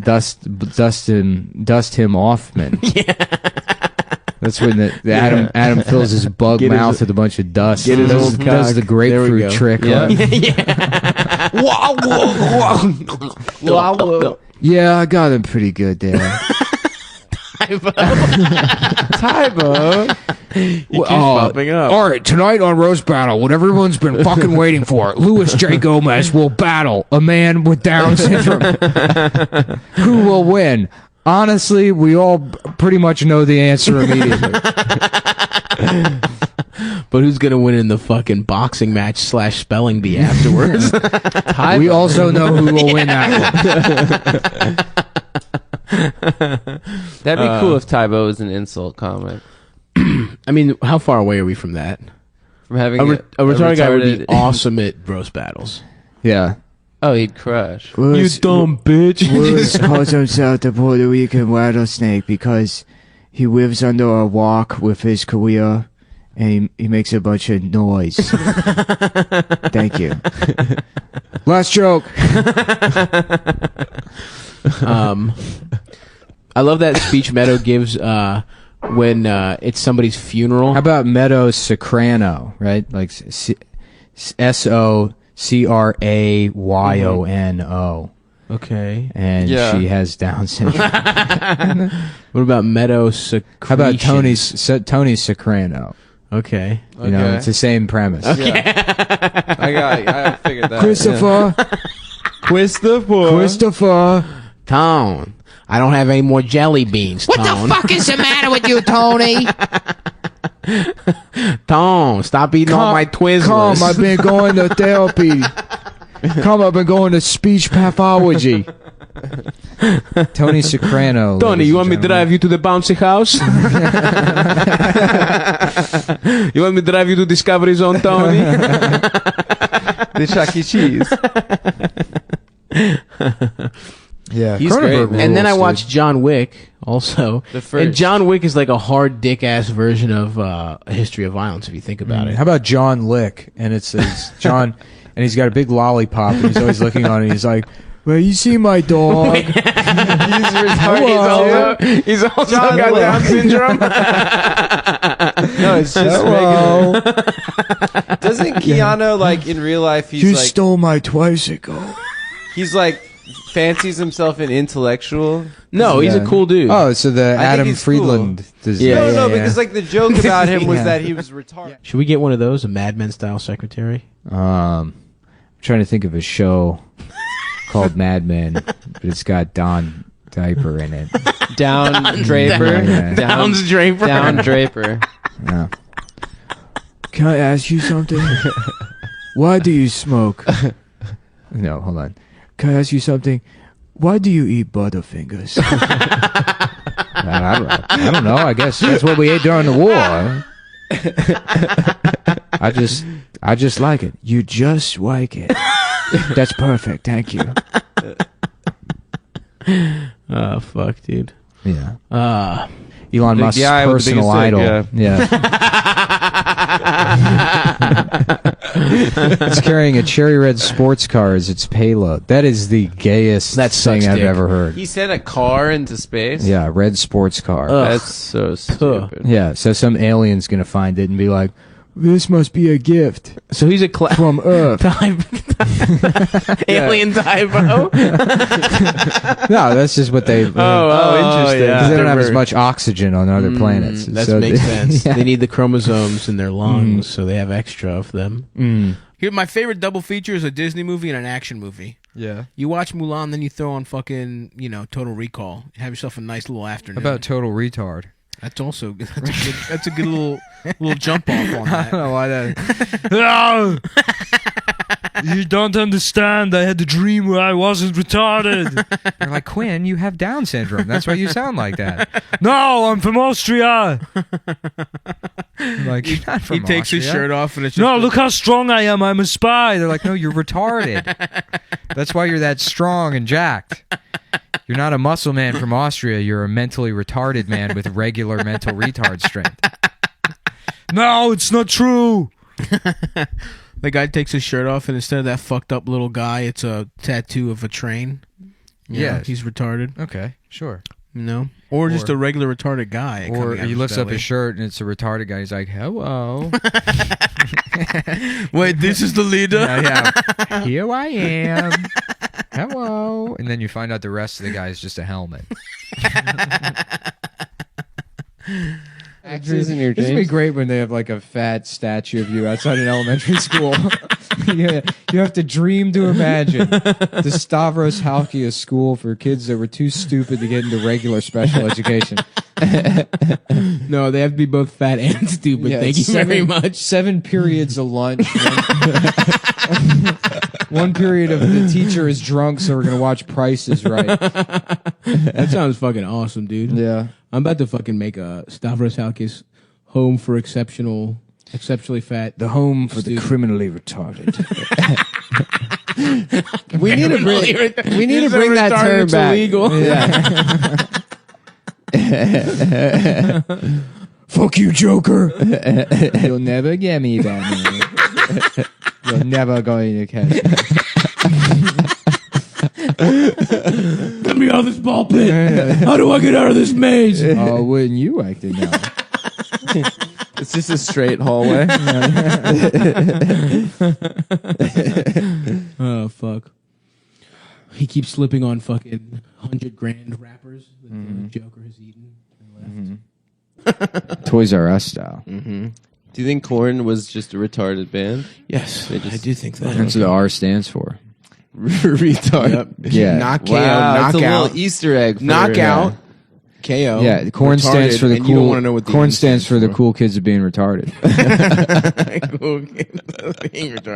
Speaker 6: Offman. Yeah. That's when the Adam fills his bug
Speaker 5: Get his-
Speaker 6: mouth with a bunch of dust.
Speaker 5: get his
Speaker 6: does,
Speaker 5: old
Speaker 6: does
Speaker 5: cock.
Speaker 6: the
Speaker 5: There we
Speaker 6: grapefruit
Speaker 5: go.
Speaker 6: trick.
Speaker 4: Yeah.
Speaker 6: Yeah, I got him pretty good there.
Speaker 5: Tybo. He keeps popping up.
Speaker 6: All right, tonight on Roast Battle, what everyone's been fucking waiting for, Louis J. Gomez will battle a man with Down syndrome. Who will win? Honestly, we all pretty much know the answer immediately.
Speaker 3: But who's gonna win in the fucking boxing match / spelling bee afterwards?
Speaker 6: We also know who will win that one.
Speaker 4: That'd be cool if Tybo was an insult comic.
Speaker 3: I mean, how far away are we from that?
Speaker 4: From having
Speaker 3: A retarded guy would be
Speaker 4: retarded-
Speaker 3: awesome at roast battles.
Speaker 6: Yeah.
Speaker 4: Oh, he'd crush.
Speaker 3: You dumb bitch.
Speaker 6: Willis calls himself the Puerto Rican rattlesnake because he lives under a rock with his career and he makes a bunch of noise. Thank you. Last joke.
Speaker 3: I love that speech Meadow gives when it's somebody's funeral.
Speaker 6: How about Meadow Socrano, right? Like SOCRAYONO.
Speaker 3: Okay.
Speaker 6: And
Speaker 4: Yeah.
Speaker 6: she has Down syndrome.
Speaker 3: What about Meadow Secretion?
Speaker 6: How about Tony Soprano?
Speaker 3: Okay.
Speaker 6: You know, it's the same premise.
Speaker 4: Yeah. I figured that.
Speaker 6: Christopher. Christopher.
Speaker 3: Tone. I don't have any more jelly beans, Tone.
Speaker 8: What the fuck is the matter with you, Tony?
Speaker 3: Tone, stop eating all my Twizzlers.
Speaker 6: Come, I've been going to therapy. Come, I've been going to speech pathology. Tony Soprano.
Speaker 3: Tony, you want me to drive you to the bouncy house? You want me to drive you to Discovery Zone, Tony?
Speaker 4: The Chuck E. Cheese.
Speaker 6: Yeah,
Speaker 3: He's
Speaker 6: Cronenberg
Speaker 3: great. And then I
Speaker 6: rules,
Speaker 3: watched John Wick also.
Speaker 4: The first.
Speaker 3: And John Wick is like a hard dick ass version of A History of Violence if you think about it.
Speaker 6: How about John Lick? And it says John, and he's got a big lollipop, and he's always looking on it. And he's like, "Well, you see my dog?
Speaker 4: He's retarded.
Speaker 3: He's also
Speaker 4: John
Speaker 3: got
Speaker 4: Wick.
Speaker 3: Down syndrome.
Speaker 4: No, it's just
Speaker 6: Hello.
Speaker 4: regular. Doesn't Keanu, like, in real life,
Speaker 6: You
Speaker 4: he's like,
Speaker 6: stole my tricycle."
Speaker 4: he's like, fancies himself an intellectual?
Speaker 3: No, he's a
Speaker 6: Yeah.
Speaker 3: cool dude.
Speaker 6: Oh, so the
Speaker 4: think
Speaker 6: Adam
Speaker 4: he's
Speaker 6: Friedland. Does
Speaker 3: Yeah,
Speaker 4: No, no,
Speaker 6: yeah.
Speaker 4: because, like, the joke about him was
Speaker 6: Yeah.
Speaker 4: that he was retarded.
Speaker 3: Should we get one of those, a Mad Men style secretary?
Speaker 6: I'm trying to think of a show called Mad Men, but it's got Don Diaper in it.
Speaker 4: Down Draper.
Speaker 6: Yeah.
Speaker 3: Downs Draper.
Speaker 4: Down Draper.
Speaker 6: Yeah. Can I ask you something? Why do you smoke? No, hold on. Can I ask you something? Why do you eat Butterfingers? I don't know. I guess that's what we ate during the war. I just like it. You just like it. That's perfect. Thank you.
Speaker 3: Oh, fuck, dude.
Speaker 6: Yeah.
Speaker 3: Big
Speaker 6: Elon Musk's
Speaker 4: guy with the
Speaker 6: personal
Speaker 4: biggest dick,
Speaker 6: idol. Yeah. It's carrying a cherry red sports car as its payload. That is the gayest
Speaker 3: That
Speaker 6: thing
Speaker 3: sucks
Speaker 6: I've
Speaker 3: dick.
Speaker 6: ever heard.
Speaker 4: He sent a car into space?
Speaker 6: Yeah, red sports car.
Speaker 4: That's so stupid.
Speaker 6: Yeah, so some alien's gonna find it and be like, "This must be a gift
Speaker 3: So he's a
Speaker 6: from Earth."
Speaker 3: alien typo.
Speaker 6: No, that's just what they.
Speaker 3: Oh,
Speaker 4: interesting.
Speaker 6: Because they don't have as much oxygen on other planets.
Speaker 3: That
Speaker 6: so
Speaker 3: makes
Speaker 6: they-
Speaker 3: sense.
Speaker 6: Yeah.
Speaker 3: They need the chromosomes in their lungs, so they have extra of them.
Speaker 2: Here, my favorite double feature is a Disney movie and an action movie.
Speaker 1: Yeah.
Speaker 2: You watch Mulan, then you throw on fucking, Total Recall. Have yourself a nice little afternoon.
Speaker 1: About Total Retard.
Speaker 2: That's also that's a good little jump off on
Speaker 1: I don't
Speaker 2: that.
Speaker 1: know why that. You don't understand. I had a dream where I wasn't retarded. You're like, Quinn, you have Down syndrome. That's why you sound like that. No, I'm from Austria. I'm like, you're not from
Speaker 2: He takes his
Speaker 1: Austria.
Speaker 2: shirt off and it's just
Speaker 1: No, look how strong I am. I'm a spy. They're like, no, you're retarded. That's why you're that strong and jacked. You're not a muscle man from Austria. You're a mentally retarded man with regular mental retard strength. No, it's not true.
Speaker 2: The guy takes his shirt off, and instead of that fucked up little guy, it's a tattoo of a train.
Speaker 1: Yes.
Speaker 2: He's retarded.
Speaker 1: Okay, sure.
Speaker 2: Or just a regular retarded guy.
Speaker 1: Or
Speaker 2: coming out
Speaker 1: he
Speaker 2: of
Speaker 1: looks
Speaker 2: his
Speaker 1: up
Speaker 2: belly.
Speaker 1: his shirt and it's a retarded guy. He's like, hello.
Speaker 2: Wait, this is the leader.
Speaker 1: Yeah. Here I am. Hello. And then you find out the rest of the guy is just a helmet.
Speaker 4: Actors in your
Speaker 6: This would be
Speaker 4: dreams.
Speaker 6: great when they have like a fat statue of you outside an elementary school.
Speaker 1: Yeah, you have to dream to imagine the Stavros Halkia school for kids that were too stupid to get into regular special education.
Speaker 5: No, they have to be both fat and stupid.
Speaker 1: Yeah,
Speaker 5: Thank you very much.
Speaker 1: 7 periods of lunch. One period of the teacher is drunk, so we're gonna watch Price is Right.
Speaker 5: That sounds fucking awesome, dude.
Speaker 1: Yeah.
Speaker 5: I'm about to fucking make a Stavros Halkis home for exceptionally fat.
Speaker 1: The home for the
Speaker 5: Student.
Speaker 1: criminally retarded.
Speaker 3: We need to bring that term back.
Speaker 1: Fuck you, Joker. You'll never get me, Batman. You're never going to catch me.
Speaker 5: Get me out of this ball pit. How do I get out of this maze?
Speaker 1: Oh, wouldn't you act it now?
Speaker 4: It's just a straight hallway.
Speaker 5: Oh, fuck. He keeps slipping on fucking $100,000 wrappers that the Joker has eaten and left.
Speaker 1: Toys R Us style.
Speaker 4: Do you think Korn was just a retarded band?
Speaker 5: Yes,
Speaker 4: They just-
Speaker 5: I do think that.
Speaker 1: That's what the R stands for.
Speaker 4: Retard.
Speaker 1: Yeah.
Speaker 5: Knock KO,
Speaker 4: Wow, it's a
Speaker 5: knockout.
Speaker 4: little Easter egg. For,
Speaker 5: Knockout. KO.
Speaker 1: Yeah, corn stands
Speaker 5: retarded,
Speaker 1: for the
Speaker 5: and you don't
Speaker 1: cool.
Speaker 5: wanna know what the
Speaker 1: Corn
Speaker 5: N
Speaker 1: stands for the cool kids of being retarded.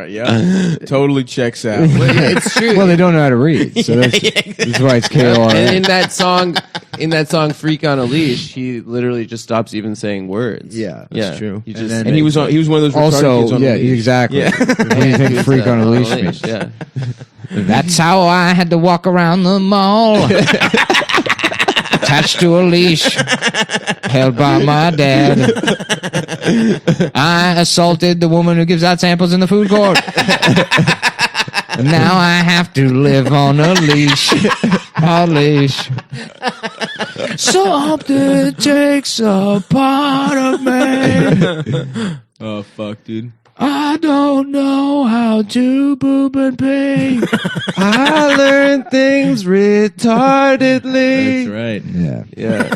Speaker 5: Yeah, totally checks out.
Speaker 3: It's true.
Speaker 1: Well, they don't know how to read, so that's why it's KOR.
Speaker 3: And
Speaker 4: in that song, "Freak on a Leash," he literally just stops even saying words.
Speaker 1: Yeah,
Speaker 5: that's true.
Speaker 4: He
Speaker 1: And
Speaker 4: just
Speaker 1: then-
Speaker 5: And he was one of those retarded
Speaker 1: Also,
Speaker 5: kids on
Speaker 1: yeah,
Speaker 5: the leash.
Speaker 1: exactly.
Speaker 4: Yeah.
Speaker 1: What do you think "freak on a leash" means?
Speaker 4: Yeah.
Speaker 8: That's how I had to walk around the mall. Attached to a leash. Held by my dad. I assaulted the woman who gives out samples in the food court. And now I have to live on a leash. A leash. Something takes a part of me.
Speaker 5: Oh fuck, dude.
Speaker 8: I don't know how to poop and pee.
Speaker 4: I learned things retardedly.
Speaker 5: That's right.
Speaker 1: Yeah.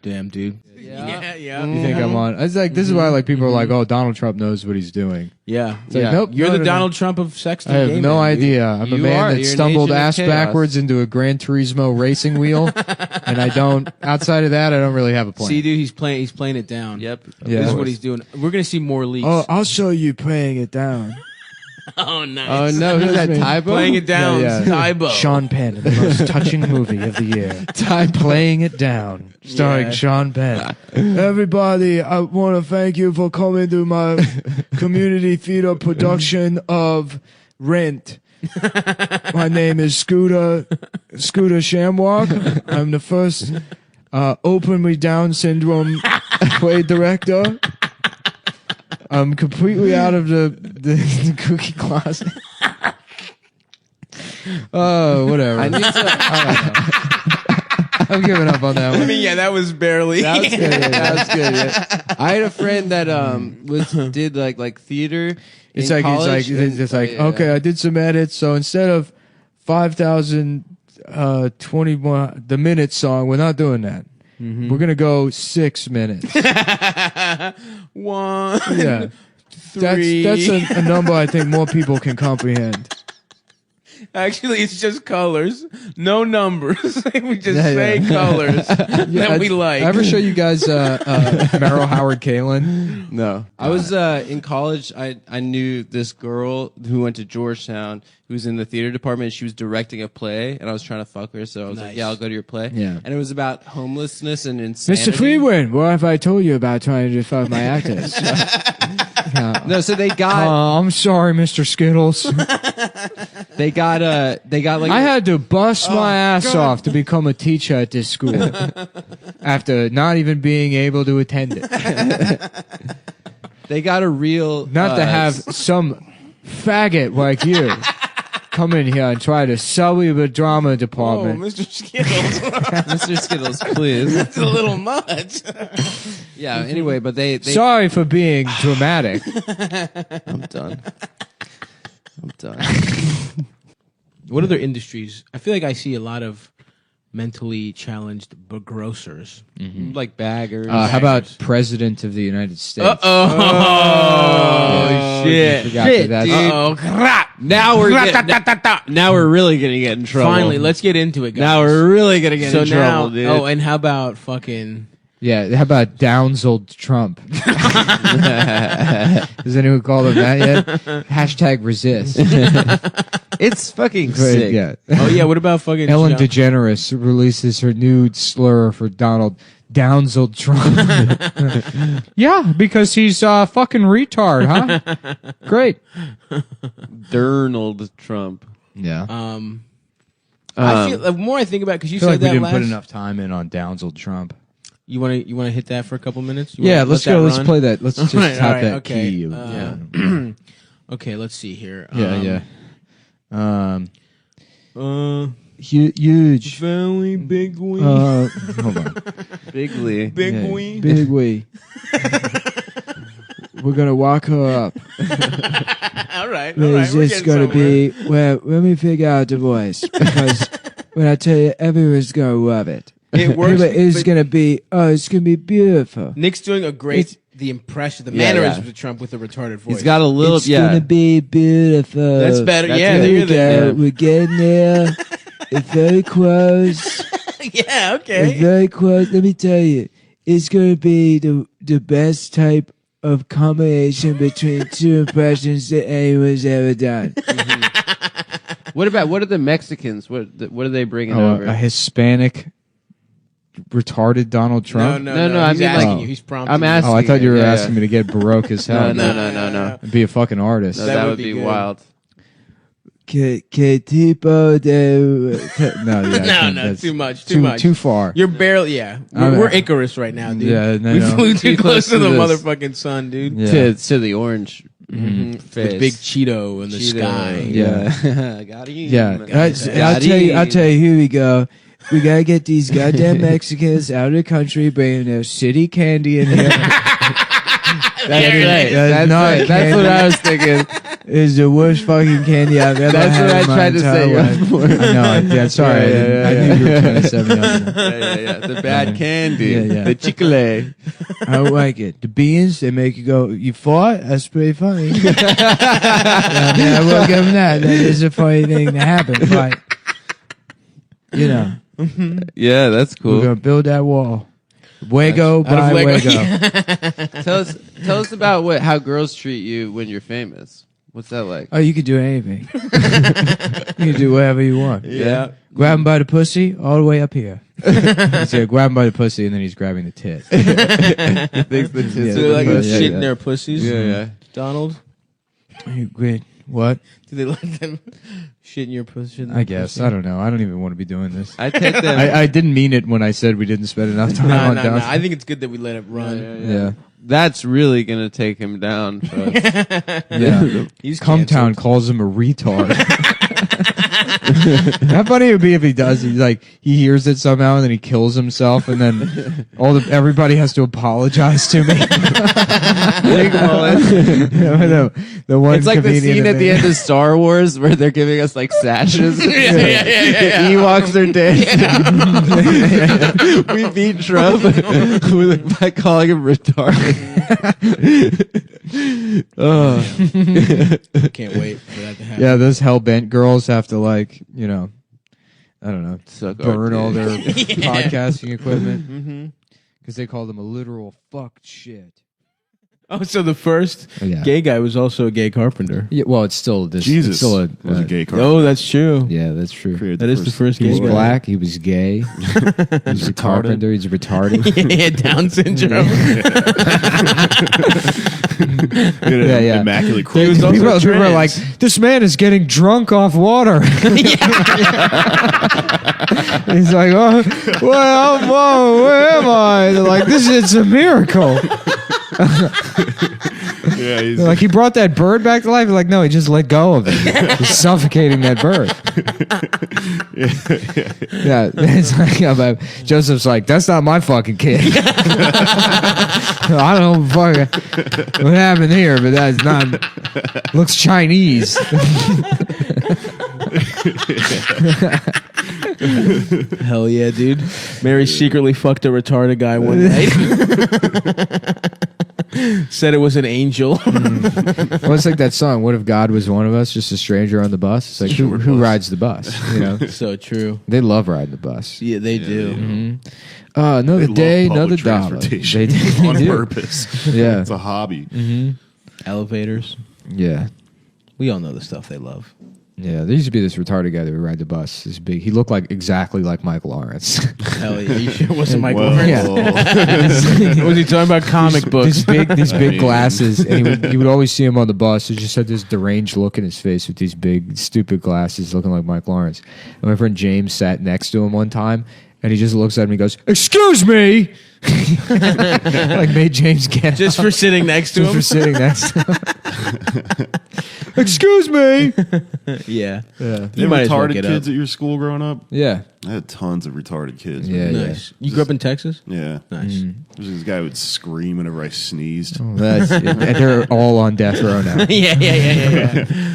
Speaker 5: Damn, dude.
Speaker 2: Yeah.
Speaker 1: You think I'm on? It's like this is why like people are like, oh, Donald Trump knows what he's doing.
Speaker 5: Yeah.
Speaker 1: It's like, nope,
Speaker 5: You're
Speaker 1: no,
Speaker 5: the
Speaker 1: no,
Speaker 5: Donald Trump of sexting.
Speaker 1: I have
Speaker 5: gay
Speaker 1: no
Speaker 5: men, dude.
Speaker 1: idea. I'm a
Speaker 4: You
Speaker 1: man
Speaker 4: are.
Speaker 1: that
Speaker 4: You're an
Speaker 1: stumbled
Speaker 4: agent of
Speaker 1: ass
Speaker 4: chaos.
Speaker 1: backwards into a Gran Turismo racing wheel, and I don't. Outside of that, I don't really have a plan.
Speaker 5: See, dude, he's playing it down.
Speaker 4: Yep.
Speaker 1: Yeah.
Speaker 5: This is what he's doing. We're gonna see more leaks.
Speaker 1: Oh, I'll show you playing it down.
Speaker 2: Oh, nice.
Speaker 3: Oh no, who's that? Tybo?
Speaker 5: Playing it down.
Speaker 1: Yeah, yeah.
Speaker 5: Tybo.
Speaker 1: Sean Penn, the most touching movie of the year. Playing It Down, starring
Speaker 5: Yeah.
Speaker 1: Sean Penn. Everybody, I want to thank you for coming to my community theater production of Rent. My name is Scooter Shamrock. I'm the first openly Down syndrome play director. I'm completely out of the cookie closet. Oh, whatever.
Speaker 3: I need to.
Speaker 1: I'm giving up on that
Speaker 5: I
Speaker 1: one.
Speaker 5: mean, yeah, that was barely.
Speaker 3: That was good. Yeah, that was good. Yeah. I had a friend that did like theater.
Speaker 1: It's
Speaker 3: in
Speaker 1: like
Speaker 3: college,
Speaker 1: it's like
Speaker 3: yeah.
Speaker 1: okay, I did some edits. So instead of 5,021 the minute song, we're not doing that. We're gonna go 6 minutes.
Speaker 5: One.
Speaker 1: Yeah,
Speaker 5: Three.
Speaker 1: that's a number I think more people can comprehend.
Speaker 5: Actually, it's just colors, no numbers. We just
Speaker 1: Yeah,
Speaker 5: say
Speaker 1: yeah.
Speaker 5: colors that we like.
Speaker 1: Ever show you guys Meryl Howard Kalin?
Speaker 4: No. I was in college. I knew this girl who went to Georgetown who was in the theater department. She was directing a play, and I was trying to fuck her. So I was like,
Speaker 5: Nice.
Speaker 4: "Yeah, I'll go to your play."
Speaker 1: Yeah.
Speaker 4: And it was about homelessness and insanity.
Speaker 1: Mr. Freeman, what have I told you about trying to fuck my actors?
Speaker 3: No, so they got
Speaker 1: I'm sorry, Mr. Skittles.
Speaker 3: they got like
Speaker 1: I had to bust my ass off to become a teacher at this school after not even being able to attend it.
Speaker 3: they got a real
Speaker 1: Not to have some faggot like you come in here and try to sully the drama
Speaker 5: Oh,
Speaker 1: department.
Speaker 5: Mr. Skittles.
Speaker 4: Mr. Skittles, please.
Speaker 5: That's a little much.
Speaker 3: yeah. Anyway, but they
Speaker 1: Sorry for being dramatic.
Speaker 4: I'm done. I'm done.
Speaker 5: What other industries? I feel like I see a lot of mentally challenged grocers.
Speaker 4: Like baggers.
Speaker 1: How about President of the United States?
Speaker 5: Oh,
Speaker 7: shit.
Speaker 6: forgot that that's-
Speaker 2: Uh-oh. Crap.
Speaker 3: Now we're really gonna get in trouble.
Speaker 2: Finally, let's get into it, guys.
Speaker 3: Now we're really gonna get
Speaker 2: so
Speaker 3: in
Speaker 2: now,
Speaker 3: trouble, dude.
Speaker 2: oh, and how about fucking...
Speaker 6: Yeah, how about Downsold Trump? Does anyone call him that yet? Hashtag resist.
Speaker 3: It's fucking sick.
Speaker 6: Yeah.
Speaker 2: Oh, yeah, what about fucking...
Speaker 6: Ellen DeGeneres releases her new slur for Donald Downsold Trump. Yeah, because he's a fucking retard, huh? Great.
Speaker 3: Donald Trump.
Speaker 6: Yeah.
Speaker 2: I feel, the more I think about it, because you
Speaker 6: I feel
Speaker 2: said
Speaker 6: like we
Speaker 2: that
Speaker 6: didn't
Speaker 2: last...
Speaker 6: put enough time in on Downsold Trump.
Speaker 2: You want to hit that for a couple minutes? You
Speaker 6: Yeah,
Speaker 2: wanna
Speaker 6: let's
Speaker 2: let
Speaker 6: go.
Speaker 2: that
Speaker 6: Let's
Speaker 2: run?
Speaker 6: play that. Let's just
Speaker 2: Alright,
Speaker 6: tap
Speaker 2: alright,
Speaker 6: that
Speaker 2: okay.
Speaker 6: key.
Speaker 2: Okay, let's see here.
Speaker 6: Yeah. Huge.
Speaker 2: Family, big wee.
Speaker 6: Hold on.
Speaker 3: Bigly.
Speaker 6: Yeah, Big wee. We're gonna walk her up.
Speaker 2: all right.
Speaker 6: There's
Speaker 2: we're
Speaker 6: just
Speaker 2: getting
Speaker 6: gonna
Speaker 2: somewhere.
Speaker 6: be. Well, let me figure out the voice because when I tell you, everyone's gonna love it.
Speaker 2: It works.
Speaker 6: It's
Speaker 2: but
Speaker 6: gonna be. Oh, it's gonna be beautiful.
Speaker 2: Nick's doing a great the impression, the mannerisms of Trump with a retarded voice.
Speaker 3: He's got a little.
Speaker 6: It's gonna be beautiful.
Speaker 2: That's better.
Speaker 3: That's
Speaker 2: Yeah,
Speaker 3: it.
Speaker 2: you're there.
Speaker 6: We're getting there. It's very close.
Speaker 2: Yeah,
Speaker 6: It's
Speaker 2: okay.
Speaker 6: very close. Let me tell you, it's gonna be the best type of combination between two impressions that anyone's ever done.
Speaker 3: What are the Mexicans? What are they bringing
Speaker 6: Oh,
Speaker 3: over?
Speaker 6: a Hispanic retarded Donald Trump?
Speaker 2: No,
Speaker 3: No, I
Speaker 2: he's
Speaker 3: mean,
Speaker 2: asking
Speaker 6: like-
Speaker 2: you. He's prompting.
Speaker 3: I'm
Speaker 2: you.
Speaker 3: asking.
Speaker 6: Oh, I thought you were
Speaker 3: Yeah.
Speaker 6: asking me to get baroque as hell.
Speaker 3: No.
Speaker 6: Be a fucking artist.
Speaker 3: No,
Speaker 2: That
Speaker 3: that
Speaker 2: would
Speaker 3: would
Speaker 2: be
Speaker 3: be
Speaker 2: good.
Speaker 3: wild.
Speaker 6: Que tipo de... No, yeah, I
Speaker 2: No,
Speaker 6: can't.
Speaker 2: no,
Speaker 6: That's
Speaker 2: too much, too much.
Speaker 6: Too far.
Speaker 2: You're barely. Yeah, we're Icarus right now, dude.
Speaker 6: Yeah, no,
Speaker 2: we
Speaker 6: no.
Speaker 2: flew too close to the
Speaker 3: this.
Speaker 2: motherfucking sun, dude.
Speaker 6: Yeah.
Speaker 3: To the orange
Speaker 2: With
Speaker 3: face.
Speaker 2: big Cheeto in the
Speaker 3: Cheeto.
Speaker 2: sky.
Speaker 6: Yeah.
Speaker 3: Got him.
Speaker 6: Yeah,
Speaker 2: Guys,
Speaker 6: I'll tell you. Here we go. We gotta get these goddamn Mexicans out of the country, bringing their shitty candy in here.
Speaker 3: That's right.
Speaker 6: That's not
Speaker 3: right. That's what I was thinking.
Speaker 6: It's the worst fucking candy I've ever
Speaker 3: That's
Speaker 6: had.
Speaker 3: what I
Speaker 6: in my
Speaker 3: tried to
Speaker 6: entire
Speaker 3: say
Speaker 6: life.
Speaker 3: before.
Speaker 6: I know. Yeah, sorry. I knew you were 27.
Speaker 3: Yeah. The bad candy.
Speaker 6: Yeah.
Speaker 3: The chicle.
Speaker 6: I don't like it. The beans, they make you go, you fought? That's pretty funny. Yeah, I mean, I will give them that. That is a funny thing to happen. But, you know,
Speaker 3: Yeah, that's
Speaker 6: we're
Speaker 3: cool.
Speaker 6: going to build that wall. Wego
Speaker 2: Out of
Speaker 6: by
Speaker 2: Lego.
Speaker 6: Wego.
Speaker 3: Tell us about how girls treat you when you're famous. What's that like?
Speaker 6: Oh, you could do anything. You can do whatever you want.
Speaker 3: Yeah.
Speaker 6: Grab him by the pussy all the way up here. So grab him by the pussy and then he's grabbing the tit.
Speaker 3: Thinks the tits
Speaker 6: Yeah.
Speaker 2: Do
Speaker 3: are
Speaker 2: they like
Speaker 3: the
Speaker 2: to
Speaker 6: Yeah,
Speaker 2: shit
Speaker 6: yeah.
Speaker 2: in their pussies?
Speaker 3: Yeah.
Speaker 2: Donald?
Speaker 6: Great. What?
Speaker 2: Do they let them shit in your pussy?
Speaker 6: I guess. I don't know. I don't even want to be doing this.
Speaker 3: I take them.
Speaker 6: I didn't mean it when I said we didn't spend enough time
Speaker 2: No,
Speaker 6: on
Speaker 2: no,
Speaker 6: Down.
Speaker 2: no. I think it's good that we let it run.
Speaker 6: Yeah.
Speaker 3: That's really gonna take him down. Folks.
Speaker 6: Yeah.
Speaker 2: He's
Speaker 6: Cumtown calls him a retard. How funny it would be if he does. He hears it somehow and then he kills himself and then everybody has to apologize to me. The one
Speaker 3: It's like the
Speaker 6: comedian
Speaker 3: scene
Speaker 6: that
Speaker 3: at the
Speaker 6: made-
Speaker 3: end of Star Wars where they're giving us like sashes.
Speaker 2: yeah.
Speaker 3: The Ewoks are dancing. We beat Trump by calling him retarded.
Speaker 2: Can't wait for that to happen.
Speaker 6: Yeah, those hellbent girls have to I don't know,
Speaker 3: Suck our
Speaker 6: burn all
Speaker 3: dick.
Speaker 6: their podcasting equipment because they call them a literal fucked shit.
Speaker 2: Oh, so the first
Speaker 6: Yeah.
Speaker 2: gay guy was also a gay carpenter.
Speaker 6: Yeah, well, it's still this.
Speaker 9: Jesus
Speaker 6: it's still
Speaker 9: was a gay carpenter.
Speaker 2: Oh, that's true.
Speaker 6: Yeah, that's true.
Speaker 9: Created
Speaker 2: That is the first
Speaker 6: He
Speaker 2: gay
Speaker 6: was
Speaker 2: guy.
Speaker 6: black. He was gay. He was a carpenter. He's retarded.
Speaker 2: He had Down syndrome.
Speaker 6: Yeah.
Speaker 9: Immaculate
Speaker 2: He was
Speaker 9: queen.
Speaker 2: also
Speaker 6: People are like,
Speaker 2: trans.
Speaker 6: this man is getting drunk off water. He's like, oh, well, whoa, where am I? They're like, it's a miracle.
Speaker 9: Yeah, he's
Speaker 6: They're like, he brought that bird back to life. They're like, no, he just let go of it. He's suffocating that bird. Yeah, it's like, Joseph's like, that's not my fucking kid. I don't know what happened here, but that's not. Looks Chinese.
Speaker 2: Hell yeah, dude. Mary secretly fucked a retarded guy one night.
Speaker 5: Said it was an angel.
Speaker 6: Well, it's like that song, What If God Was One of Us, Just a Stranger on the Bus? It's like, who rides the bus? You know?
Speaker 5: So true.
Speaker 6: They love riding the bus.
Speaker 5: Yeah, they do.
Speaker 6: Another
Speaker 9: They
Speaker 6: day,
Speaker 9: love
Speaker 6: another
Speaker 9: public
Speaker 6: dollar.
Speaker 9: transportation
Speaker 6: They
Speaker 9: on
Speaker 6: do.
Speaker 9: purpose.
Speaker 6: Yeah.
Speaker 9: It's a hobby.
Speaker 5: Elevators.
Speaker 6: Yeah.
Speaker 5: We all know the stuff they love.
Speaker 6: Yeah, there used to be this retarded guy that would ride the bus. This big, he looked like exactly like Mike Lawrence.
Speaker 5: Hell yeah. You sure it wasn't Mike
Speaker 9: Well,
Speaker 5: Lawrence? Was he talking about comic books?
Speaker 6: These big glasses, and you would always see him on the bus. He just had this deranged look in his face with these big, stupid glasses, looking like Mike Lawrence. And my friend James sat next to him one time, and he just looks at him and he goes, "Excuse me," like made James get
Speaker 5: Just
Speaker 6: up.
Speaker 5: for sitting next to
Speaker 6: Just for
Speaker 5: him?
Speaker 6: sitting next to him. Excuse me.
Speaker 5: Yeah.
Speaker 6: Yeah,
Speaker 9: you
Speaker 5: might as well
Speaker 9: retarded
Speaker 5: get
Speaker 9: kids
Speaker 5: up.
Speaker 9: at your school growing up?
Speaker 6: yeah,
Speaker 9: I had tons of retarded kids.
Speaker 6: yeah.
Speaker 9: man.
Speaker 5: Nice. You grew up in Texas?
Speaker 9: Yeah.
Speaker 5: Nice.
Speaker 9: There's this guy who would scream whenever I sneezed.
Speaker 6: Oh, and they're all on death row now.
Speaker 5: Yeah.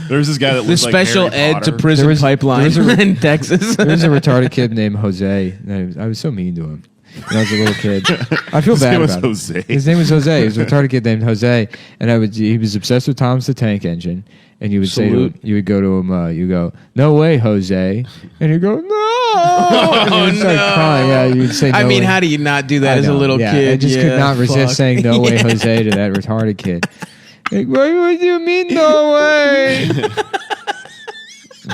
Speaker 9: There's this guy that
Speaker 5: The
Speaker 9: was like
Speaker 5: special
Speaker 9: Harry
Speaker 5: ed to
Speaker 9: Potter.
Speaker 5: prison pipeline
Speaker 6: there was
Speaker 5: in Texas.
Speaker 6: There was a retarded kid named Jose. And I was so mean to him when I was a little kid. I feel
Speaker 9: His
Speaker 6: bad
Speaker 9: name was
Speaker 6: about it.
Speaker 9: Jose.
Speaker 6: His name was Jose. He was a retarded kid named Jose, and he was obsessed with Thomas the Tank Engine. And you would say to him, you would go to him, you go, "No way, Jose," and he'd go, "No," and he'd start crying. Yeah, you'd say,
Speaker 5: I
Speaker 6: "No
Speaker 5: mean,
Speaker 6: way."
Speaker 5: how do you not do that
Speaker 6: I
Speaker 5: as a
Speaker 6: know,
Speaker 5: little
Speaker 6: yeah,
Speaker 5: kid?
Speaker 6: I just could not resist
Speaker 5: fuck.
Speaker 6: saying "No way,
Speaker 5: Yeah.
Speaker 6: Jose" to that retarded kid. Like, what do you mean, no way?